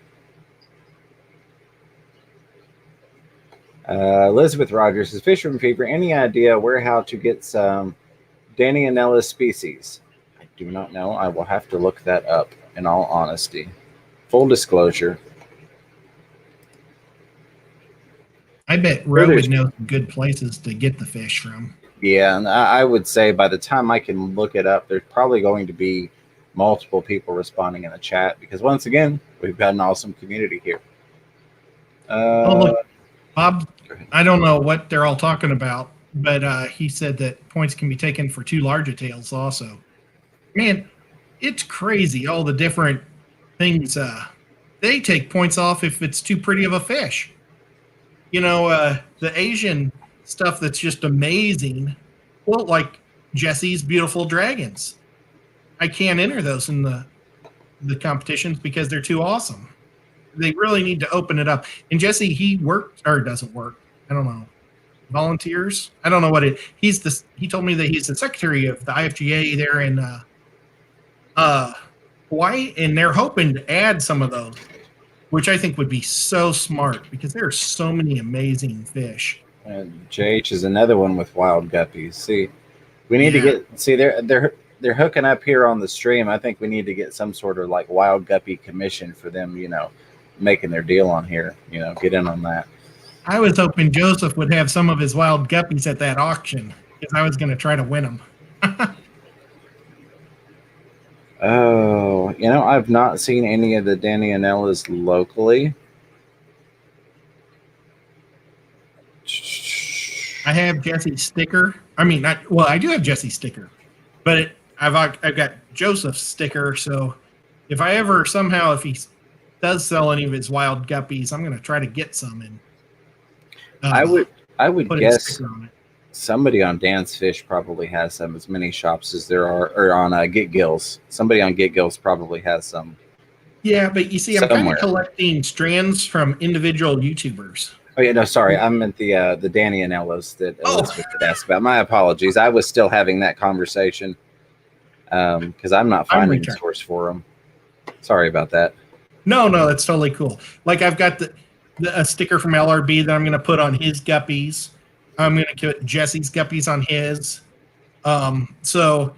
Elizabeth Rogers says, Fisherman Fever, any idea where how to get some Danianella species? I do not know. I will have to look that up in all honesty. Full disclosure. I bet Ro would know some good places to get the fish from. Yeah, and I would say by the time I can look it up, there's probably going to be multiple people responding in the chat because, once again, we've got an awesome community here. Look, Bob, I don't know what they're all talking about, but he said that points can be taken for too large a tails also. Man, it's crazy, all the different things. They take points off if it's too pretty of a fish. You know, the Asian stuff that's just amazing, well, like Jesse's Beautiful Dragons. I can't enter those in the competitions because they're too awesome. They really need to open it up. And Jesse, he worked or doesn't work. I don't know. Volunteers. I don't know what it. He told me that he's the secretary of the IFGA there in Hawaii, and they're hoping to add some of those, which I think would be so smart because there are so many amazing fish. And JH is another one with wild guppies. See, we need to get. See, they're hooking up here on the stream. I think we need to get some sort of like wild guppy commission for them. You know, making their deal on here. You know, get in on that. I was hoping Joseph would have some of his wild guppies at that auction because I was going to try to win them. Oh, you know, I've not seen any of the Danianellas locally. I have Jesse's sticker. I mean, I do have Jesse's sticker, but I've got Joseph's sticker. So if I ever somehow, if he does sell any of his wild guppies, I'm going to try to get some. And I would guess somebody on Dance Fish probably has some, as many shops as there are, or on Get Gills. Somebody on Get Gills probably has some. Yeah, but you see, I'm kind of collecting strands from individual YouTubers. Oh yeah, no, sorry, I meant the Danianellas that Elizabeth had asked about. My apologies. I was still having that conversation because I'm not finding a source for them. Sorry about that. No, that's totally cool. Like I've got a sticker from LRB that I'm going to put on his guppies. I'm going to put Jesse's guppies on his. So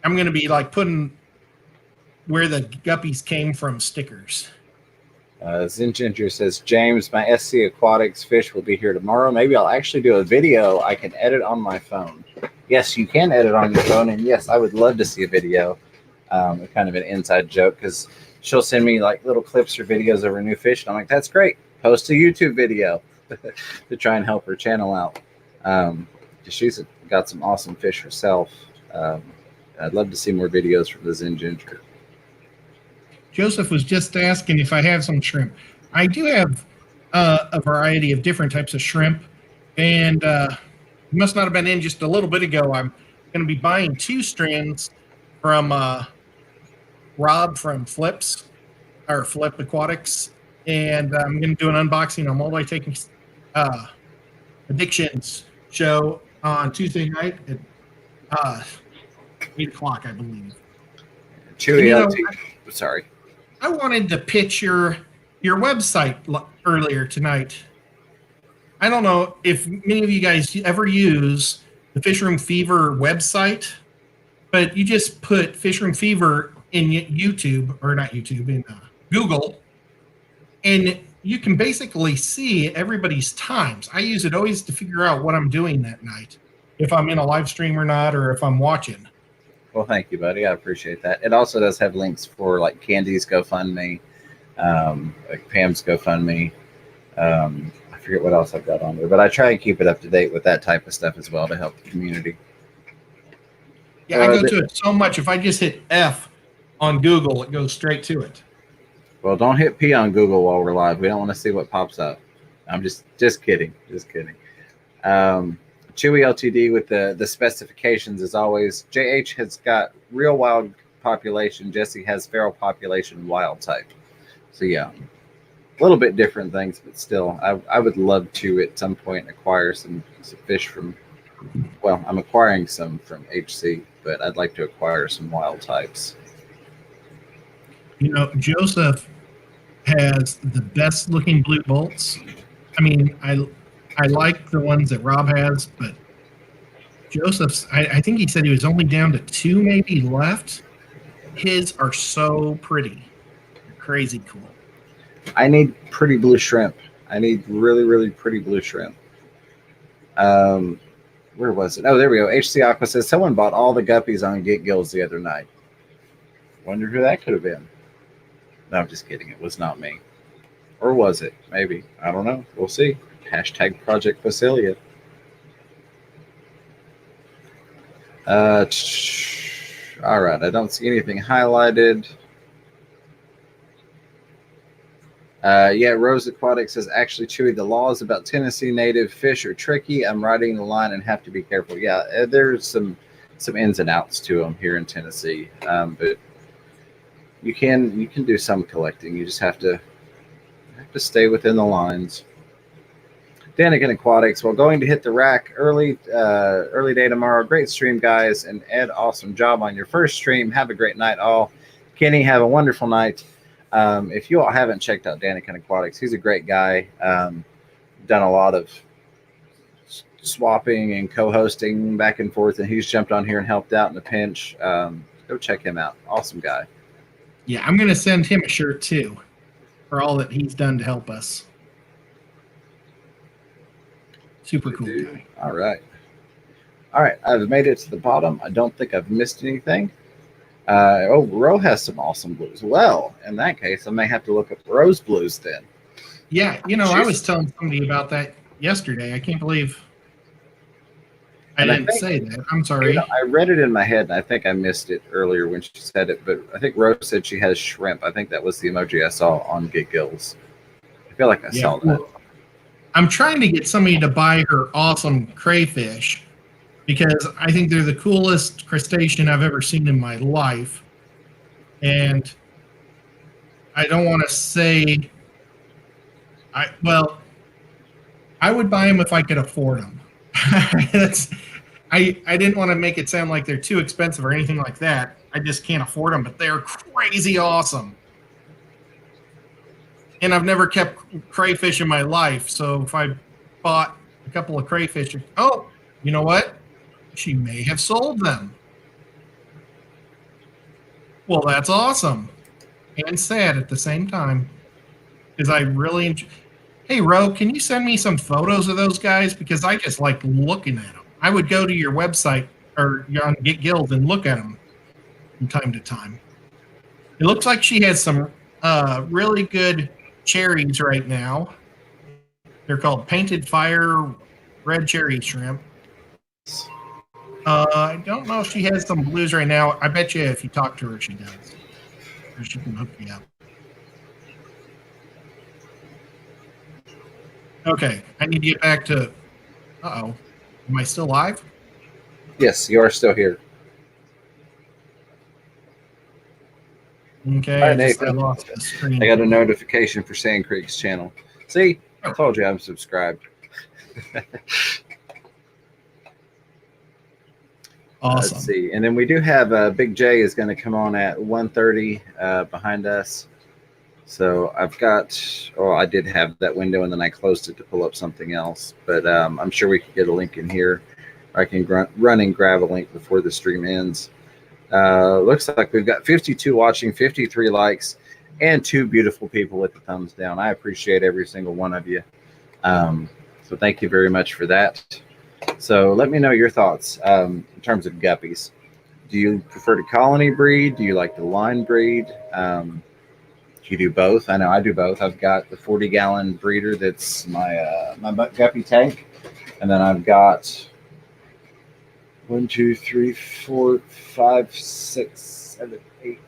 I'm going to be like putting where the guppies came from stickers. Zinginger says, James, my SC Aquatics fish will be here tomorrow. Maybe I'll actually do a video I can edit on my phone. Yes, you can edit on your phone. And yes, I would love to see a video. Kind of an inside joke because she'll send me like little clips or videos of her new fish. And I'm like, that's great. Post a YouTube video to try and help her channel out. She's got some awesome fish herself. I'd love to see more videos from the Zinginger. Joseph was just asking if I have some shrimp. I do have a variety of different types of shrimp, and you must not have been in just a little bit ago. I'm going to be buying 2 strands from Rob from Flip Aquatics, and I'm going to do an unboxing on multi-taking addictions show on Tuesday night at 8 o'clock, I believe. Sorry. I wanted to pitch your website earlier tonight. I don't know if many of you guys ever use the Fish Room Fever website, but you just put Fish Room Fever in YouTube, or not YouTube, in Google, and you can basically see everybody's times. I use it always to figure out what I'm doing that night, if I'm in a live stream or not, or if I'm watching. Well, thank you, buddy. I appreciate that. It also does have links for like Candy's GoFundMe, like Pam's GoFundMe. I forget what else I've got on there, but I try and keep it up to date with that type of stuff as well to help the community. Yeah, I go to it so much. If I just hit F on Google, it goes straight to it. Well, don't hit P on Google while we're live. We don't want to see what pops up. I'm just kidding. Just kidding. Chewy LTD with the specifications as always. JH has got real wild population. Jesse has feral population wild type. So yeah, a little bit different things, but still, I would love to at some point acquire some fish from. Well, I'm acquiring some from HC, but I'd like to acquire some wild types. You know, Joseph has the best looking blue bolts. I mean, I like the ones that Rob has, but Joseph's, I think he said he was only down to 2 maybe left. His are so pretty. They're crazy cool. I need pretty blue shrimp. I need really, really pretty blue shrimp. Where was it? Oh, there we go. HC Aqua says someone bought all the guppies on Get Gills the other night. Wonder who that could have been. No, I'm just kidding. It was not me. Or was it? Maybe. I don't know. We'll see. Hashtag Project Facilia. All right. I don't see anything highlighted. Yeah, Rose Aquatic says, actually, Chewy, the laws about Tennessee native fish are tricky. I'm riding the line and have to be careful. Yeah, there's some ins and outs to them here in Tennessee, but you can do some collecting. You just have to stay within the lines. Danican Aquatics, well, going to hit the rack early day tomorrow. Great stream, guys, and Ed, awesome job on your first stream. Have a great night, all. Kenny, have a wonderful night. If you all haven't checked out Danican Aquatics, he's a great guy. Done a lot of swapping and co-hosting back and forth, and he's jumped on here and helped out in a pinch. Go check him out. Awesome guy. Yeah, I'm going to send him a shirt too for all that he's done to help us. Super cool guy. All right. I've made it to the bottom. I don't think I've missed anything. Ro has some awesome blues. Well, in that case, I may have to look up Rose blues then. Yeah, you know, I was telling somebody about that yesterday. I can't believe I didn't say that. I'm sorry. You know, I read it in my head, and I think I missed it earlier when she said it, but I think Rose said she has shrimp. I think that was the emoji I saw on Get Gills. I feel like I saw that. Well, I'm trying to get somebody to buy her awesome crayfish because I think they're the coolest crustacean I've ever seen in my life. And I don't want to say, I would buy them if I could afford them. I didn't want to make it sound like they're too expensive or anything like that. I just can't afford them, but they're crazy awesome. And I've never kept crayfish in my life, so if I bought a couple of crayfish, oh, you know what? She may have sold them. Well, that's awesome. And sad at the same time. Because I really enjoy. Hey, Ro, can you send me some photos of those guys? Because I just like looking at them. I would go to your website or on Get Guild and look at them from time to time. It looks like she has some really good cherries right now. They're called Painted Fire Red Cherry Shrimp. I don't know if she has some blues right now. I bet you if you talk to her, she does. Or she can hook me up. Okay, I need to get back to... Uh-oh. Am I still live? Yes, you are still here. Okay, Right, I lost the screen. I got a notification for Sand Creek's channel. See? I told you I'm subscribed. Awesome. Let's see. And then we do have Big J is going to come on at 1:30 behind us. So I've got, I did have that window and then I closed it to pull up something else. But I'm sure we can get a link in here. I can run and grab a link before the stream ends. Looks like we've got 52 watching, 53 likes, and 2 beautiful people with the thumbs down. I appreciate every single one of you. So thank you very much for that. So let me know your thoughts in terms of guppies. Do you prefer to colony breed? Do you like to line breed? Do you do both? I know I do both. I've got the 40-gallon breeder that's my guppy tank. And then I've got 1, 2, 3, 4, 5, 6, 7, 8,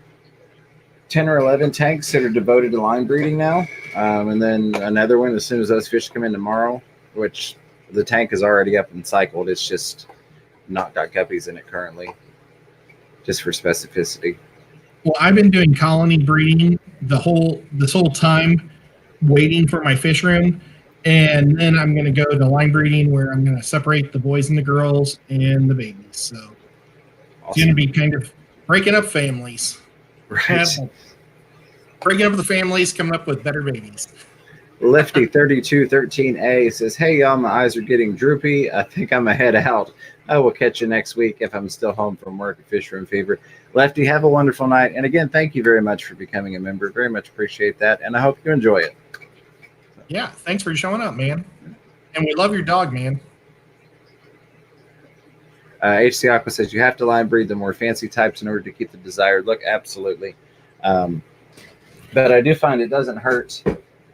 10 or 11 tanks that are devoted to line breeding now. And then another one as soon as those fish come in tomorrow, which the tank is already up and cycled. It's just not got guppies in it currently, just for specificity. Well, I've been doing colony breeding this whole time, waiting for my fish room, and then I'm going to go to line breeding where I'm going to separate the boys and the girls and the babies. So it's going to be kind of breaking up families, Right. breaking up the families, coming up with better babies. Lefty 3213A says, "Hey y'all, my eyes are getting droopy. I think I'm a head out. I will catch you next week if I'm still home from work at Fish Room Fever." Lefty, have a wonderful night. And again, thank you very much for becoming a member. Very much appreciate that. And I hope you enjoy it. Yeah, thanks for showing up, man. And we love your dog, man. HC Aqua says, "You have to line breed the more fancy types in order to keep the desired look." Absolutely. But I do find it doesn't hurt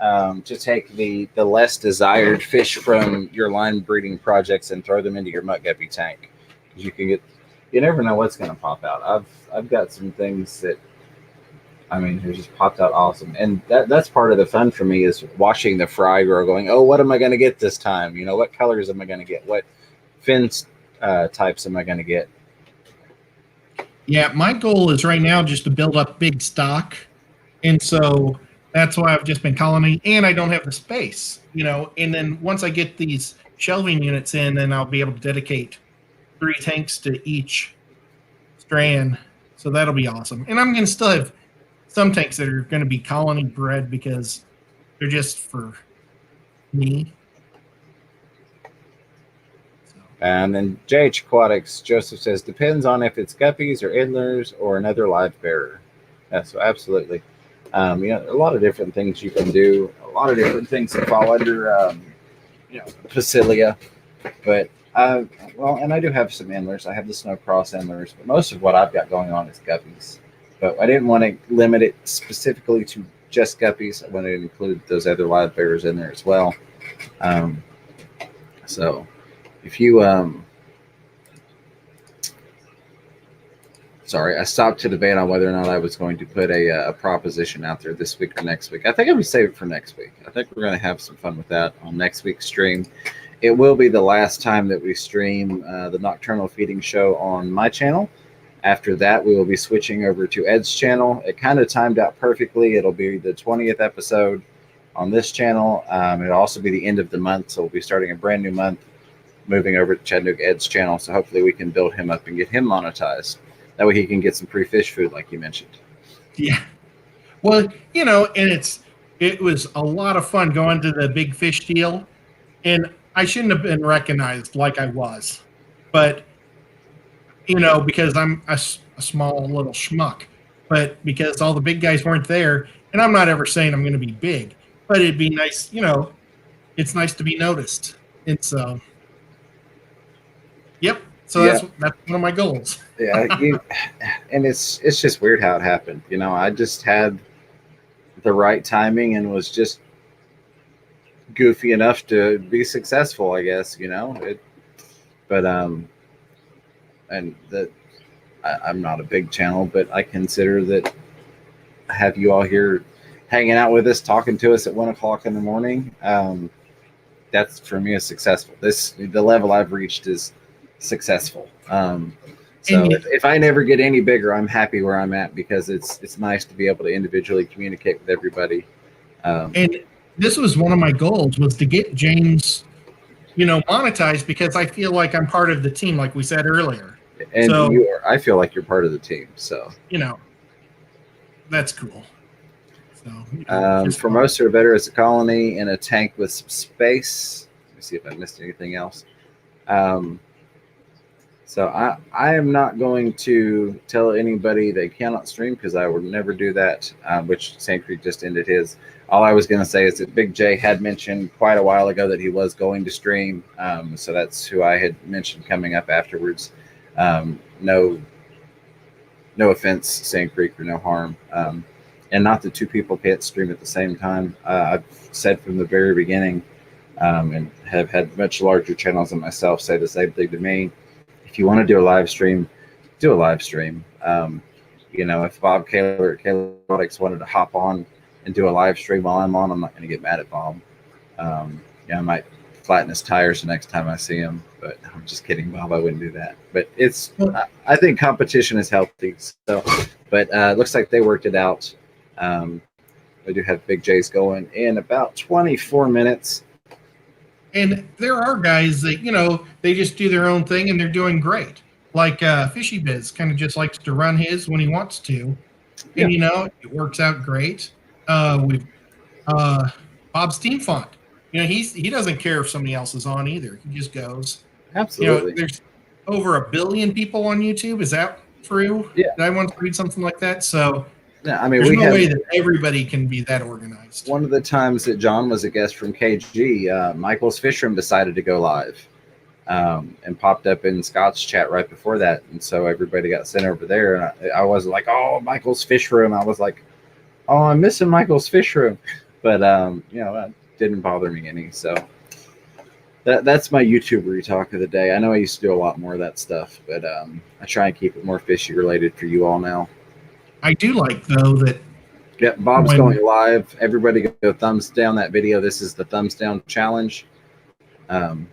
to take the less desired fish from your line breeding projects and throw them into your mutt guppy tank. You never know what's going to pop out. I've got some things that, I mean, have just popped out awesome. And that's part of the fun for me is watching the fry grow, going, oh, what am I going to get this time? You know, what colors am I going to get? What fin types am I going to get? Yeah, my goal is right now just to build up big stock. And so that's why I've just been colony, and I don't have the space, you know. And then once I get these shelving units in, then I'll be able to dedicate 3 tanks to each strand. So that'll be awesome. And I'm going to still have some tanks that are going to be colony bred because they're just for me. So. And then JH Aquatics, Joseph says, depends on if it's guppies or endlers or another live bearer. Yeah, so absolutely. You know, a lot of different things you can do, a lot of different things that fall under, you know, Facilia. But, well, and I do have some endlers. I have the Snow Cross endlers, but most of what I've got going on is guppies. But I didn't want to limit it specifically to just guppies. I wanted to include those other live bearers in there as well. So if you, sorry, I stopped to debate on whether or not I was going to put a proposition out there this week or next week. I think I'm going to save it for next week. I think we're going to have some fun with that on next week's stream. It will be the last time that we stream the Nocturnal Feeding Show on my channel. After that, we will be switching over to Ed's channel. It kind of timed out perfectly. It'll be the 20th episode on this channel. It'll also be the end of the month, so we'll be starting a brand new month, moving over to Chattanooga Ed's channel. So hopefully we can build him up and get him monetized. That way he can get some free fish food, like you mentioned. Yeah. Well, you know, and it was a lot of fun going to the big fish deal, and I shouldn't have been recognized like I was, but you know, because I'm a small little schmuck, but because all the big guys weren't there, and I'm not ever saying I'm going to be big, but it'd be nice, you know, it's nice to be noticed. And so, yep. So yeah. that's one of my goals. Yeah, and it's just weird how it happened. You know, I just had the right timing and was just goofy enough to be successful, I guess. You know, and that I'm not a big channel, but I consider that I have you all here hanging out with us, talking to us at 1 o'clock in the morning. That's for me is successful. The level I've reached is successful. So if I never get any bigger, I'm happy where I'm at because it's nice to be able to individually communicate with everybody. And this was one of my goals was to get James, you know, monetized because I feel like I'm part of the team, like we said earlier. And so, I feel like you're part of the team. So you know, that's cool. So for most are better as a colony in a tank with some space. Let me see if I missed anything else. So I am not going to tell anybody they cannot stream because I would never do that, which Sand Creek just ended his. All I was going to say is that Big J had mentioned quite a while ago that he was going to stream. So that's who I had mentioned coming up afterwards. No offense, Sand Creek, or no harm. And not that two people can't stream at the same time. I've said from the very beginning and have had much larger channels than myself say the same thing to me. If you want to do a live stream, do a live stream. You know, if Bob Kaler at Kaler Products wanted to hop on and do a live stream while I'm on, I'm not going to get mad at Bob. Yeah, I might flatten his tires the next time I see him, but I'm just kidding, Bob. I wouldn't do that. But I think competition is healthy. So, But it looks like they worked it out. We do have Big J's going in about 24 minutes. And there are guys that, they just do their own thing and they're doing great. Like Fishy Biz kind of just likes to run his when he wants to. And, it works out great. We've Bob Steamfont. He doesn't care if somebody else is on either. He just goes. Absolutely. There's over 1 billion people on YouTube. Is that true? Yeah. Did I once read something like that? So yeah, I mean, there's no way that everybody can be that organized. One of the times that John was a guest from KG, Michael's Fish Room decided to go live and popped up in Scott's chat right before that. And so everybody got sent over there. And I was like, oh, Michael's Fish Room. I was like, oh, I'm missing Michael's Fish Room. But, that didn't bother me any. So that's my YouTuber talk of the day. I know I used to do a lot more of that stuff, but I try and keep it more fishy related for you all now. I do like, though, that. Yeah, Bob's going live. Everybody go thumbs down that video. This is the thumbs down challenge. Oh,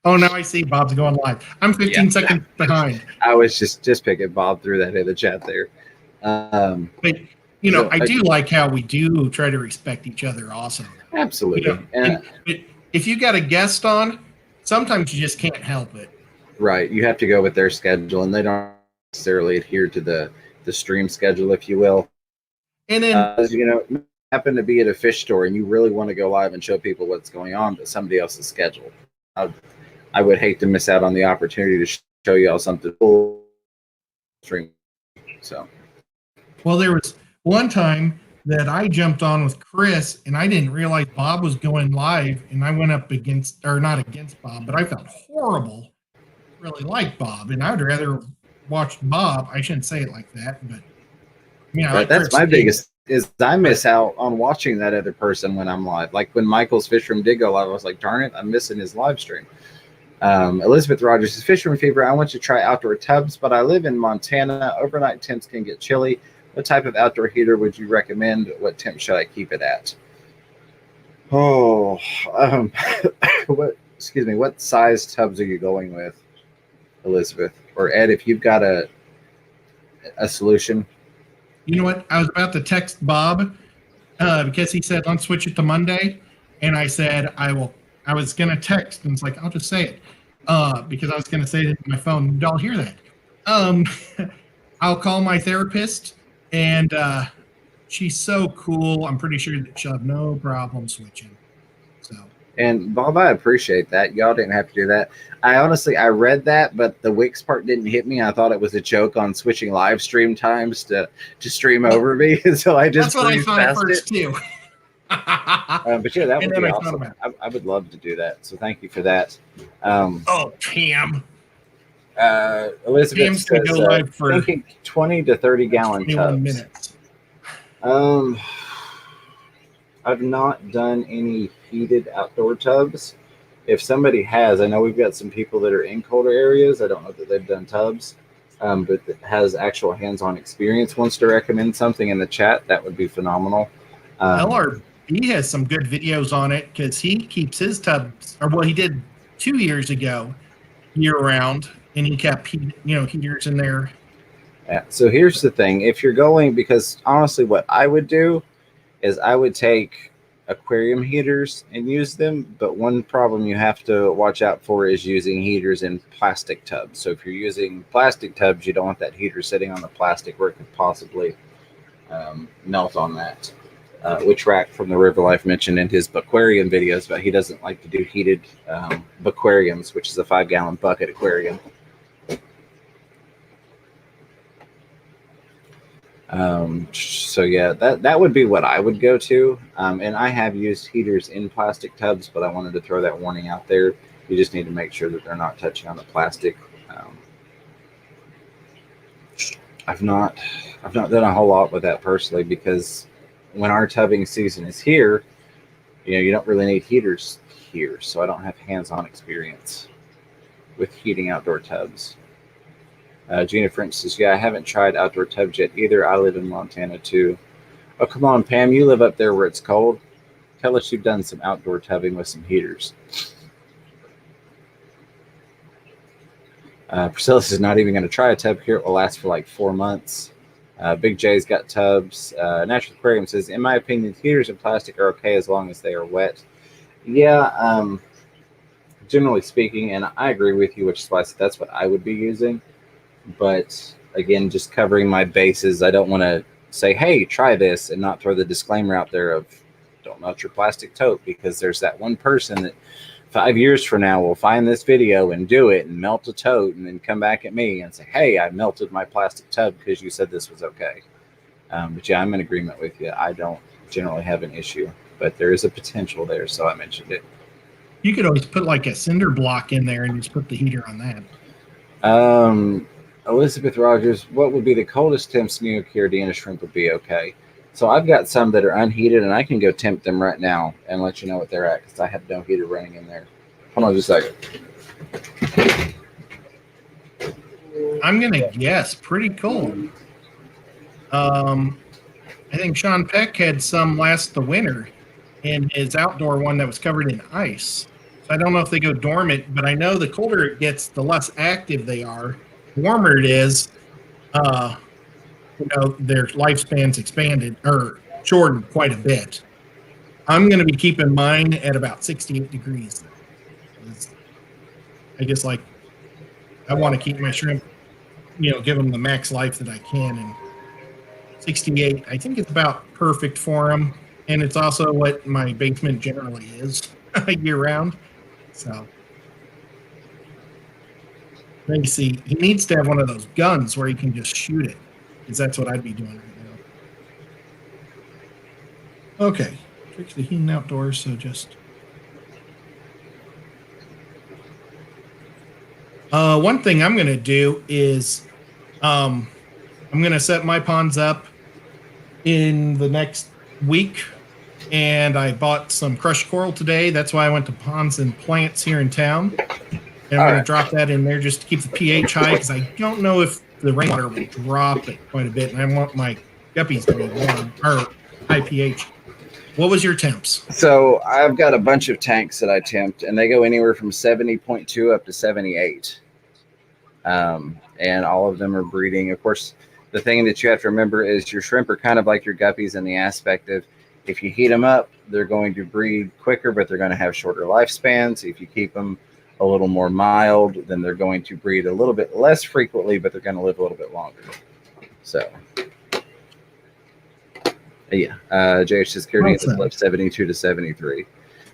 now I see Bob's going live. I'm 15 seconds behind. I was just picking Bob through that in the chat there. But, I do like how we do try to respect each other also. Absolutely. But if you got a guest on, sometimes you just can't help it. Right. You have to go with their schedule, and they don't necessarily adhere to the stream schedule, if you will. And then, happen to be at a fish store and you really want to go live and show people what's going on, but somebody else's schedule. I would hate to miss out on the opportunity to show y'all something cool. Stream. So, well, there was one time that I jumped on with Chris and I didn't realize Bob was going live, and I went up against, or not against Bob, but I felt horrible. Really like Bob, and I would rather watch Bob. I shouldn't say it like that, but right, that's my biggest is I miss out on watching that other person when I'm live. Like when Michael's Fish Room did go live, I was like, darn it, I'm missing his live stream. Elizabeth Rogers says, Fish Room Fever, I want you to try outdoor tubs, but I live in Montana. Overnight temps can get chilly. What type of outdoor heater would you recommend? What temp should I keep it at? Oh, what size tubs are you going with, Elizabeth? Or Ed, if you've got a solution. You know what? I was about to text Bob because he said, let's switch it to Monday. And I said, I was going to text, and it's like, I'll just say it because I was going to say it in my phone. Y'all hear that? I'll call my therapist, and she's so cool. I'm pretty sure that she'll have no problem switching. So. And Bob, I appreciate that. Y'all didn't have to do that. I read that, but the Wix part didn't hit me. I thought it was a joke on switching live stream times to stream over me. So I just that's what I thought at first too. But yeah, that would be awesome. I would love to do that. So thank you for that. Pam. Elizabeth Pam's gonna go live for thinking 20 to 30 gallon 21 tubs. minutes. I've not done any heated outdoor tubs. If somebody has, I know we've got some people that are in colder areas. I don't know that they've done tubs, but that has actual hands-on experience, wants to recommend something in the chat, that would be phenomenal. LRB has some good videos on it because he keeps his tubs, or he did 2 years ago, year-round, and he kept heaters in there. Yeah. So here's the thing: if you're going, because honestly, what I would do is I would take aquarium heaters and use them, but one problem you have to watch out for is using heaters in plastic tubs. So if you're using plastic tubs, you don't want that heater sitting on the plastic where it could possibly melt on that, which Rack from the River Life mentioned in his aquarium videos, but he doesn't like to do heated aquariums, which is a 5-gallon bucket aquarium. So yeah, that would be what I would go to. And I have used heaters in plastic tubs, but I wanted to throw that warning out there. You just need to make sure that they're not touching on the plastic. I've not done a whole lot with that personally, because when our tubbing season is here, you don't really need heaters here. So I don't have hands-on experience with heating outdoor tubs. Gina French says, yeah, I haven't tried outdoor tubs yet either. I live in Montana too. Oh, come on, Pam. You live up there where it's cold. Tell us you've done some outdoor tubbing with some heaters. Priscilla is not even going to try a tub here. It will last for like 4 months. Big J's got tubs. Natural Aquarium says, in my opinion, heaters in plastic are okay as long as they are wet. Yeah, generally speaking, and I agree with you, which is why that's what I would be using. But again, just covering my bases, I don't want to say, hey, try this, and not throw the disclaimer out there of don't melt your plastic tote, because there's that one person that 5 years from now will find this video and do it and melt a tote and then come back at me and say, hey, I melted my plastic tub because you said this was okay. But yeah, I'm in agreement with you. I don't generally have an issue, but there is a potential there, so I mentioned it. You could always put like a cinder block in there and just put the heater on that. Elizabeth Rogers, what would be the coldest temps Neocaridina shrimp would be okay? So I've got some that are unheated, and I can go temp them right now and let you know what they're at, because I have no heater running in there. Hold on just a second. I'm going to guess pretty cold. I think Sean Peck had some last the winter in his outdoor one that was covered in ice. So I don't know if they go dormant, but I know the colder it gets, the less active they are. The warmer it is, their lifespan's expanded or shortened quite a bit. I'm going to be keeping mine at about 68 degrees. I guess I want to keep my shrimp, give them the max life that I can. And 68, I think it's about perfect for them. And it's also what my basement generally is year round. So let me see. He needs to have one of those guns where he can just shoot it, because that's what I'd be doing right now. Okay. Tricks the heating outdoors, so just. One thing I'm going to do is I'm going to set my ponds up in the next week. And I bought some crushed coral today. That's why I went to Ponds and Plants here in town. And I'm going to drop that in there just to keep the pH high, because I don't know if the rainwater will drop it quite a bit. And I want my guppies to be warm or high pH. What was your temps? So I've got a bunch of tanks that I temped, and they go anywhere from 70.2 up to 78. And all of them are breeding. Of course, the thing that you have to remember is your shrimp are kind of like your guppies in the aspect of, if you heat them up, they're going to breed quicker, but they're going to have shorter lifespans. If you keep them a little more mild, then they're going to breed a little bit less frequently, but they're going to live a little bit longer. So, yeah, JH Security has left 72 to 73.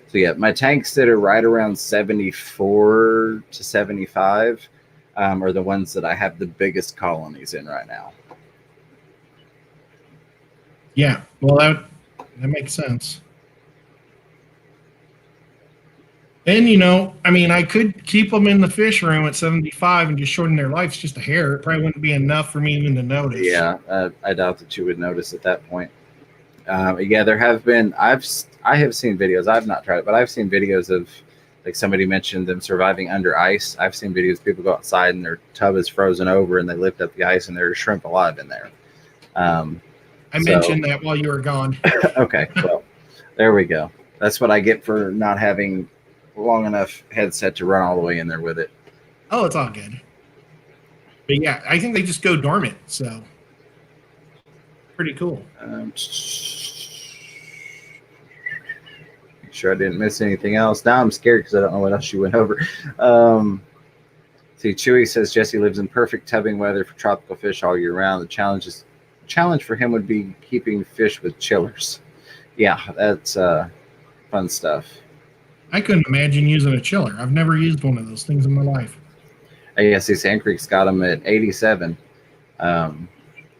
So, yeah, my tanks that are right around 74 to 75 are the ones that I have the biggest colonies in right now. Yeah, well, that makes sense. And, I could keep them in the fish room at 75 and just shorten their lives just a hair. It probably wouldn't be enough for me even to notice. Yeah, I doubt that you would notice at that point. Yeah, there have been, I have seen videos, I've not tried it, but I've seen videos of, like somebody mentioned them surviving under ice. I've seen videos of people go outside and their tub is frozen over and they lift up the ice and there's shrimp alive in there. I mentioned that while you were gone. Okay, well, there we go. That's what I get for not having long enough headset to run all the way in there with it. Oh, it's all good. But yeah, I think they just go dormant, so pretty cool. Make sure I didn't miss anything else. Now I'm scared because I don't know what else you went over. See, Chewy says Jesse lives in perfect tubbing weather for tropical fish all year round. The challenge for him would be keeping fish with chillers. Yeah, that's fun stuff. I couldn't imagine using a chiller. I've never used one of those things in my life. Yeah, see, Sand Creek's got them at 87.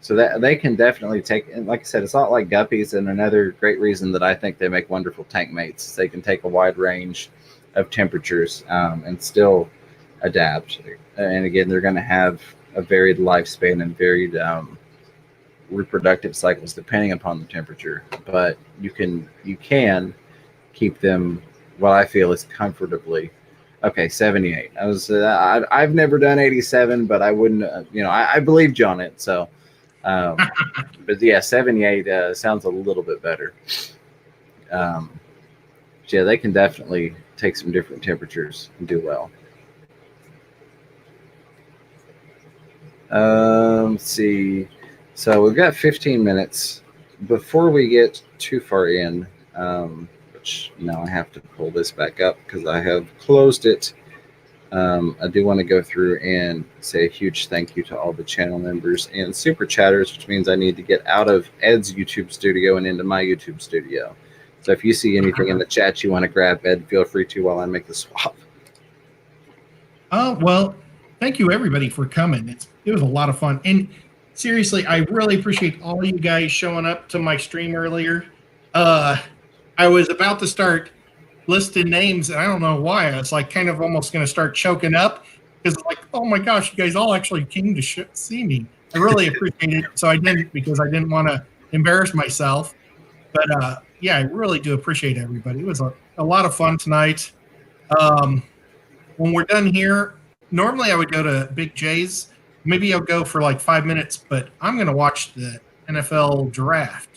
So that they can definitely take, and like I said, it's not like guppies. And another great reason that I think they make wonderful tank mates is they can take a wide range of temperatures and still adapt. And again, they're going to have a varied lifespan and varied reproductive cycles depending upon the temperature. But you can keep them, what I feel is comfortably. Okay, 78. I've never done 87, but I wouldn't. I believed you on it. So, but yeah, 78 sounds a little bit better. Yeah, they can definitely take some different temperatures and do well. Let's see. So we've got 15 minutes before we get too far in. Which now I have to pull this back up because I have closed it. I do want to go through and say a huge thank you to all the channel members and super chatters, which means I need to get out of Ed's YouTube studio and into my YouTube studio. So if you see anything in the chat you want to grab, Ed, feel free to while I make the swap. Well, thank you everybody for coming. It was a lot of fun. And seriously, I really appreciate all you guys showing up to my stream earlier. I was about to start listing names, and I don't know why. I was like kind of almost going to start choking up because like, oh my gosh, you guys all actually came to see me. I really appreciate it. So I didn't because I didn't want to embarrass myself. But yeah, I really do appreciate everybody. It was a lot of fun tonight. When we're done here, normally I would go to Big J's. Maybe I'll go for like 5 minutes, but I'm going to watch the NFL draft.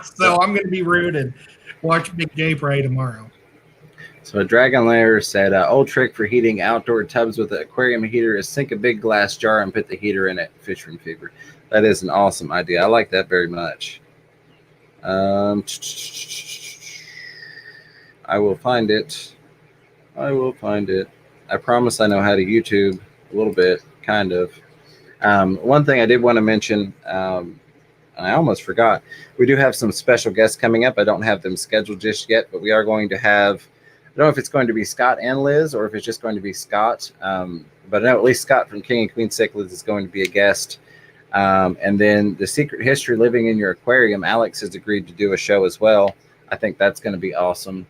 So I'm going to be rude and watch Big J pray tomorrow. So Dragon Lair said, old trick for heating outdoor tubs with an aquarium heater is sink a big glass jar and put the heater in it. Fish room fever. That is an awesome idea. I like that very much. I will find it. I promise I know how to YouTube a little bit, kind of. One thing I did want to mention, and I almost forgot, we do have some special guests coming up. I don't have them scheduled just yet, but we are going to have, I don't know if it's going to be Scott and Liz or if it's just going to be Scott, but I know at least Scott from King and Queen Cichlids is going to be a guest. And then the Secret History Living in Your Aquarium, Alex has agreed to do a show as well. I think that's going to be awesome.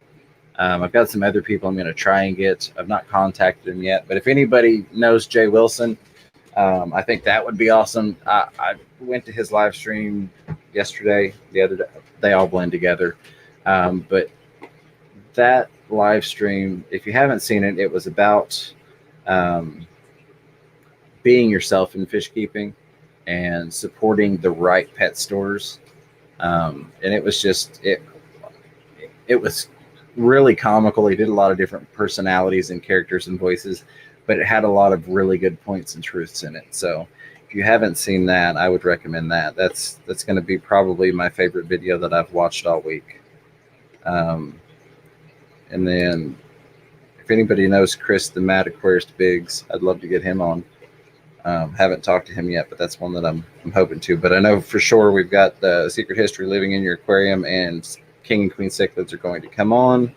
I've got some other people I'm going to try and get. I've not contacted them yet, but if anybody knows Jay Wilson, I think that would be awesome. I went to his live stream yesterday, the other day. They all blend together. But that live stream, if you haven't seen it, it was about being yourself in fish keeping and supporting the right pet stores. And it was just, it was really comical. He did a lot of different personalities and characters and voices, but it had a lot of really good points and truths in it. So if you haven't seen that, I would recommend that. That's going to be probably my favorite video that I've watched all week. And then if anybody knows Chris, the Mad Aquarist Biggs, I'd love to get him on. Haven't talked to him yet, but that's one that I'm hoping to. But I know for sure we've got the Secret History Living in Your Aquarium and King and Queen Cichlids are going to come on.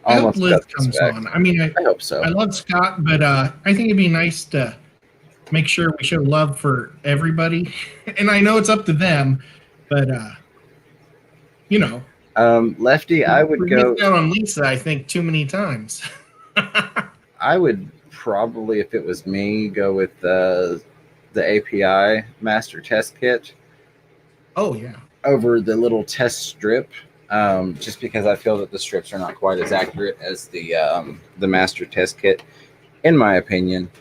I hope Liz comes on. I mean, I hope so. I love Scott, but I think it'd be nice to make sure we show love for everybody. And I know it's up to them, but you know. Lefty, I would go down on Lisa, I think, too many times. I would probably, if it was me, go with the API master test kit. Oh yeah. Over the little test strip, just because I feel that the strips are not quite as accurate as the master test kit, in my opinion.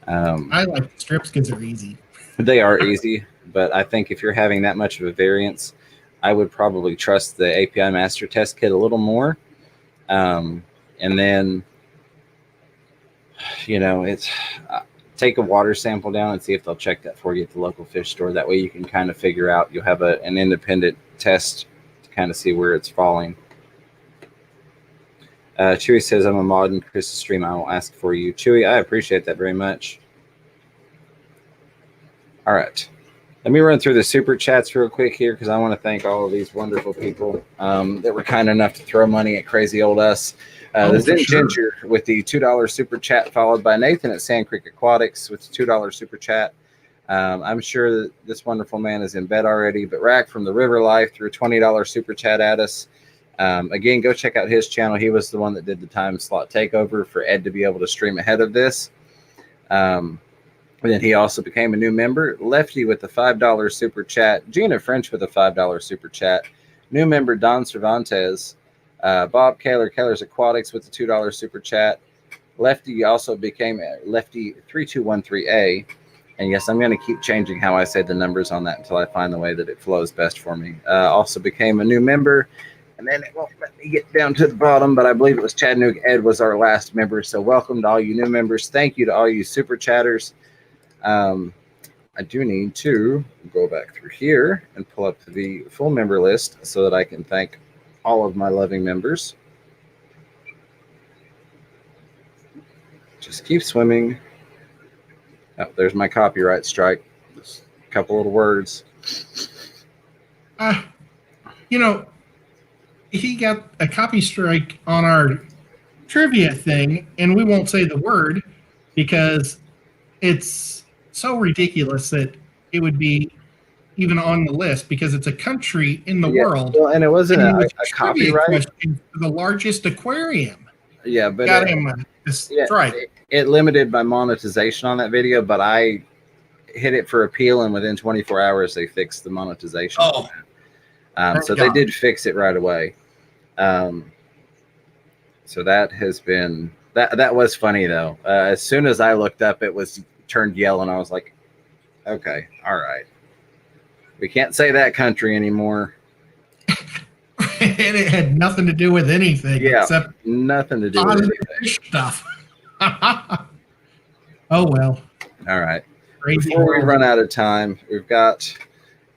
I like the strips because they're easy. They are easy, but I think if you're having that much of a variance, I would probably trust the API master test kit a little more. And then, you know, it's take a water sample down and see if they'll check that for you at the local fish store. That way you can kind of figure out, you'll have an independent test to kind of see where it's falling. Chewy says, I'm a mod in Chris's stream. I will ask for you. Chewy, I appreciate that very much. All right. Let me run through the super chats real quick here because I want to thank all of these wonderful people that were kind enough to throw money at crazy old us. The Zen Ginger with the $2 super chat, followed by Nathan at Sand Creek Aquatics with the $2 super chat. I'm sure that this wonderful man is in bed already, but Rack from the River Life threw a $20 super chat at us. Again, go check out his channel. He was the one that did the time slot takeover for Ed to be able to stream ahead of this. And then he also became a new member. Lefty with the $5 super chat. Gina French with a $5 super chat. New member Don Cervantes. Bob Kaler, Keller's Aquatics with the $2 super chat. Lefty also became Lefty 3213A. And yes, I'm going to keep changing how I say the numbers on that until I find the way that it flows best for me. Also became a new member. And then it won't let me get down to the bottom, but I believe it was Chattanooga Ed was our last member. So welcome to all you new members. Thank you to all you super chatters. I do need to go back through here and pull up the full member list so that I can thank all of my loving members. Just keep swimming. Oh, there's my copyright strike. Just a couple little words. He got a copy strike on our trivia thing, and we won't say the word because it's so ridiculous that it would be even on the list because it's a country in the world. Well, and it wasn't a trivia copyright. Question for the largest aquarium. Yeah, but got him a strike. It limited my monetization on that video, but I hit it for appeal, and within 24 hours they fixed the monetization. Oh, so they did fix it right away. So that has been that was funny though. As soon as I looked up, it was turned yellow, and I was like, okay, all right, we can't say that country anymore. And it had nothing to do with anything. Yeah, except nothing to do with anything. Stuff. Oh well. All right. Crazy Before we world. run out of time, we've got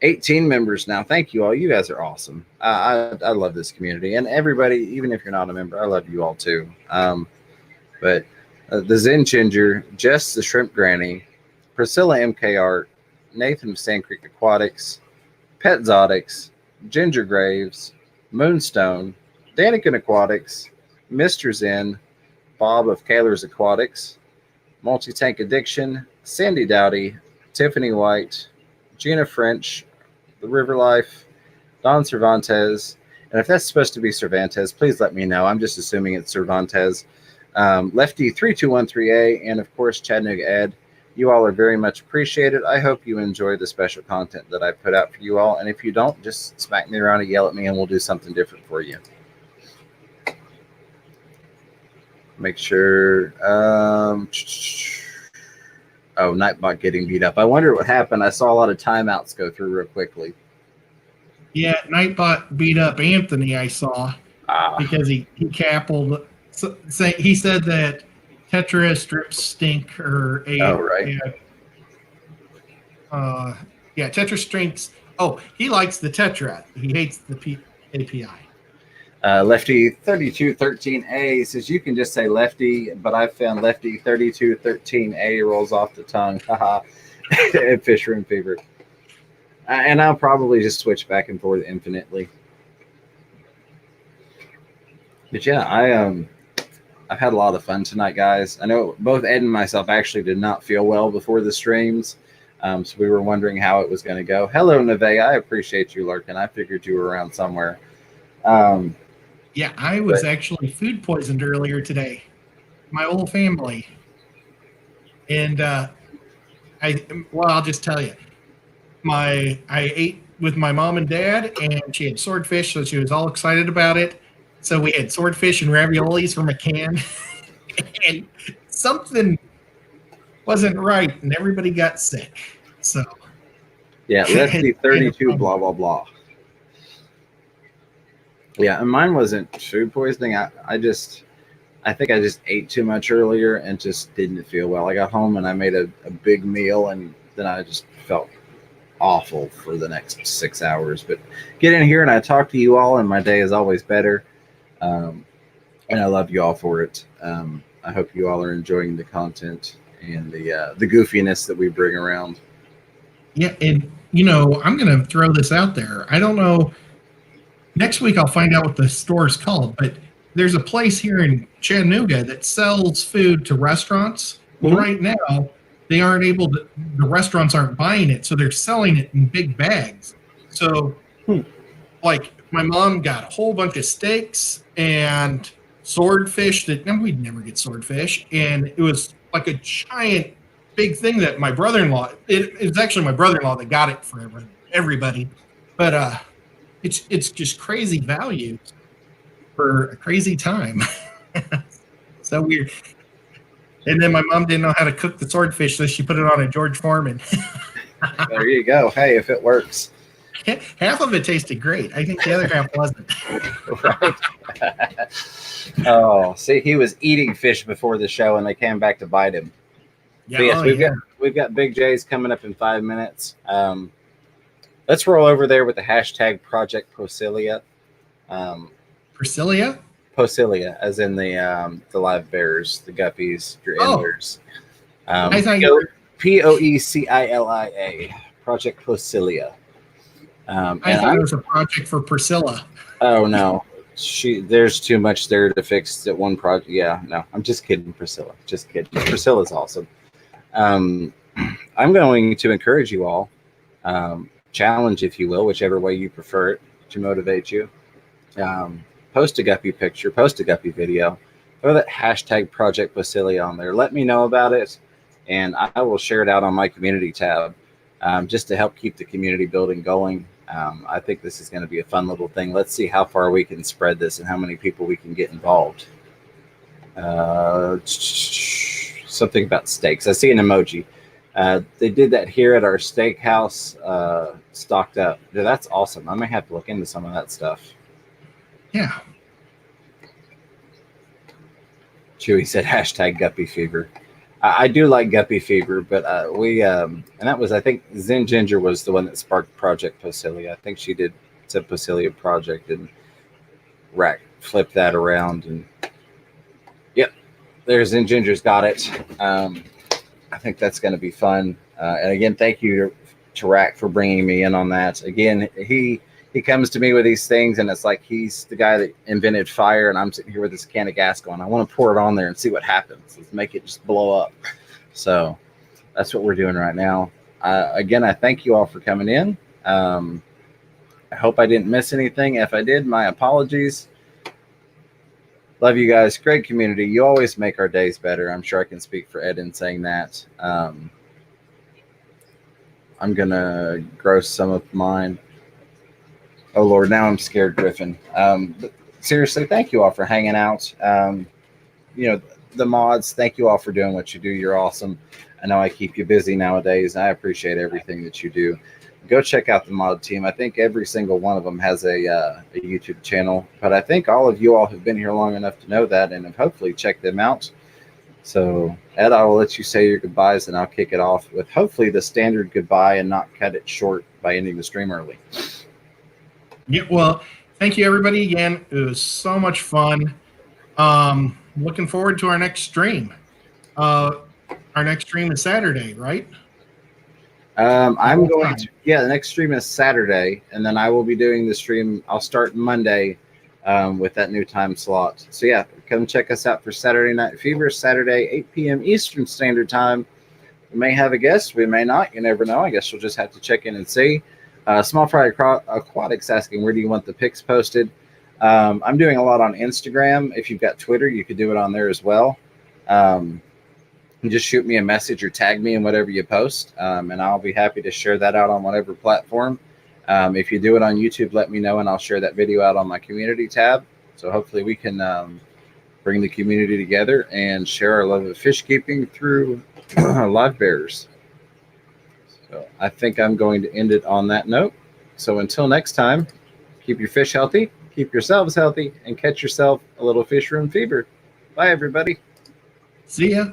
18 members now. Thank you all. You guys are awesome. I love this community, and everybody, even if you're not a member, I love you all too. But the Zen Ginger, Jess the Shrimp Granny, Priscilla MK Art, Nathan of Sand Creek Aquatics, Pet Zodics, Ginger Graves, Moonstone, Danikin Aquatics, Mr. Zen, Bob of Kaler's Aquatics, Multi-Tank Addiction, Sandy Dowdy, Tiffany White, Gina French, The River Life, Don Cervantes, and if that's supposed to be Cervantes, please let me know. I'm just assuming it's Cervantes. Lefty 3213A, and of course Chattanooga Ed. You all are very much appreciated. I hope you enjoy the special content that I put out for you all. And if you don't, just smack me around and yell at me, and we'll do something different for you. Make sure. Oh, Nightbot getting beat up. I wonder what happened. I saw a lot of timeouts go through real quickly. Yeah, Nightbot beat up Anthony, I saw, because he cappled. So, he said that Tetra strips stink, or a. Oh, right. Tetra stinks. Oh, he likes the Tetra. He hates the API. Lefty 3213A says you can just say Lefty, but I found Lefty 3213A rolls off the tongue. Haha. Fish Room Fever. And I'll probably just switch back and forth infinitely. But yeah, I've had a lot of fun tonight, guys. I know both Ed and myself actually did not feel well before the streams, so we were wondering how it was going to go. Hello, Nevea. I appreciate you lurking. I figured you were around somewhere. Yeah, I was actually food poisoned earlier today. My whole family. And I'll just tell you. I ate with my mom and dad, and she had swordfish, so she was all excited about it. So we had swordfish and raviolis from a can, and something wasn't right, and everybody got sick. So yeah, Lefty 32 blah blah blah. Yeah, and mine wasn't food poisoning. I think I just ate too much earlier and just didn't feel well. I got home and I made a big meal, and then I just felt awful for the next 6 hours. But get in here and I talk to you all, and my day is always better. And I love you all for it. I hope you all are enjoying the content and the goofiness that we bring around. Yeah, and I'm going to throw this out there. I don't know. Next week I'll find out what the store is called, but there's a place here in Chattanooga that sells food to restaurants. Well, right now they aren't able to. The restaurants aren't buying it, so they're selling it in big bags. So, like, my mom got a whole bunch of steaks and swordfish we'd never get swordfish, and it was like a giant, big thing that my brother-in-law. It was actually my brother-in-law that got it for everybody, but it's just crazy value for a crazy time. So weird. And then my mom didn't know how to cook the swordfish, so she put it on a George Foreman. There you go. Hey, if it works. Half of it tasted great. I think the other half wasn't. Right. Oh, see, he was eating fish before the show, and they came back to bite him. Yeah, So yes, we've got Big J's coming up in 5 minutes. Let's roll over there with the hashtag Project Posilia. Priscilla? Posilia, as in the live bears, the guppies, your Oh. endlers. I thought you were, Poecilia, Project Posilia. I thought it was a project for Priscilla. Oh no, there's too much there to fix at one project. Yeah, no, I'm just kidding, Priscilla. Just kidding. Priscilla's awesome. I'm going to encourage you all, challenge, if you will, whichever way you prefer it to motivate you. Post a guppy picture, post a guppy video, throw that hashtag Project Posilia on there. Let me know about it, and I will share it out on my community tab, just to help keep the community building going. I think this is going to be a fun little thing. Let's see how far we can spread this and how many people we can get involved. Something about steaks. I see an emoji. They did that here at our steakhouse, stocked up. Dude, that's awesome. I may have to look into some of that stuff. Yeah. Chewy said hashtag guppy fever. I do like guppy fever, but and that was, I think Zen Ginger was the one that sparked Project Posilia. I think she did said Posilia Project, and Rack flipped that around, and yep, there's Zen Ginger's got it. I think that's going to be fun. And again, thank you to Rack for bringing me in on that. Again, he comes to me with these things, and it's like he's the guy that invented fire, and I'm sitting here with this can of gas going, I want to pour it on there and see what happens. Let's make it just blow up. So that's what we're doing right now. Again, I thank you all for coming in. I hope I didn't miss anything. If I did, my apologies. Love you guys. Great community. You always make our days better. I'm sure I can speak for Ed in saying that. I'm going to gross some of mine. Oh, Lord, now I'm scared, Griffin. But seriously, thank you all for hanging out. The mods, thank you all for doing what you do. You're awesome. I know I keep you busy nowadays. I appreciate everything that you do. Go check out the mod team. I think every single one of them has a YouTube channel. But I think all of you all have been here long enough to know that and have hopefully checked them out. So, Ed, I will let you say your goodbyes, and I'll kick it off with hopefully the standard goodbye and not cut it short by ending the stream early. Yeah, well, thank you, everybody. Again, it was so much fun. Looking forward to our next stream. Our next stream is Saturday, right? I'm going to, the next stream is Saturday, and then I will be doing the stream. I'll start Monday with that new time slot. So, yeah, come check us out for Saturday Night Fever, Saturday, 8 p.m. Eastern Standard Time. We may have a guest. We may not. You never know. I guess you'll just have to check in and see. Small Fry Aquatics asking, where do you want the pics posted? I'm doing a lot on Instagram. If you've got Twitter, you could do it on there as well. You just shoot me a message or tag me in whatever you post, and I'll be happy to share that out on whatever platform. If you do it on YouTube, let me know, and I'll share that video out on my community tab. So hopefully we can bring the community together and share our love of fish keeping through live bears. So I think I'm going to end it on that note. So until next time, keep your fish healthy, keep yourselves healthy, and catch yourself a little fish room fever. Bye, everybody. See ya.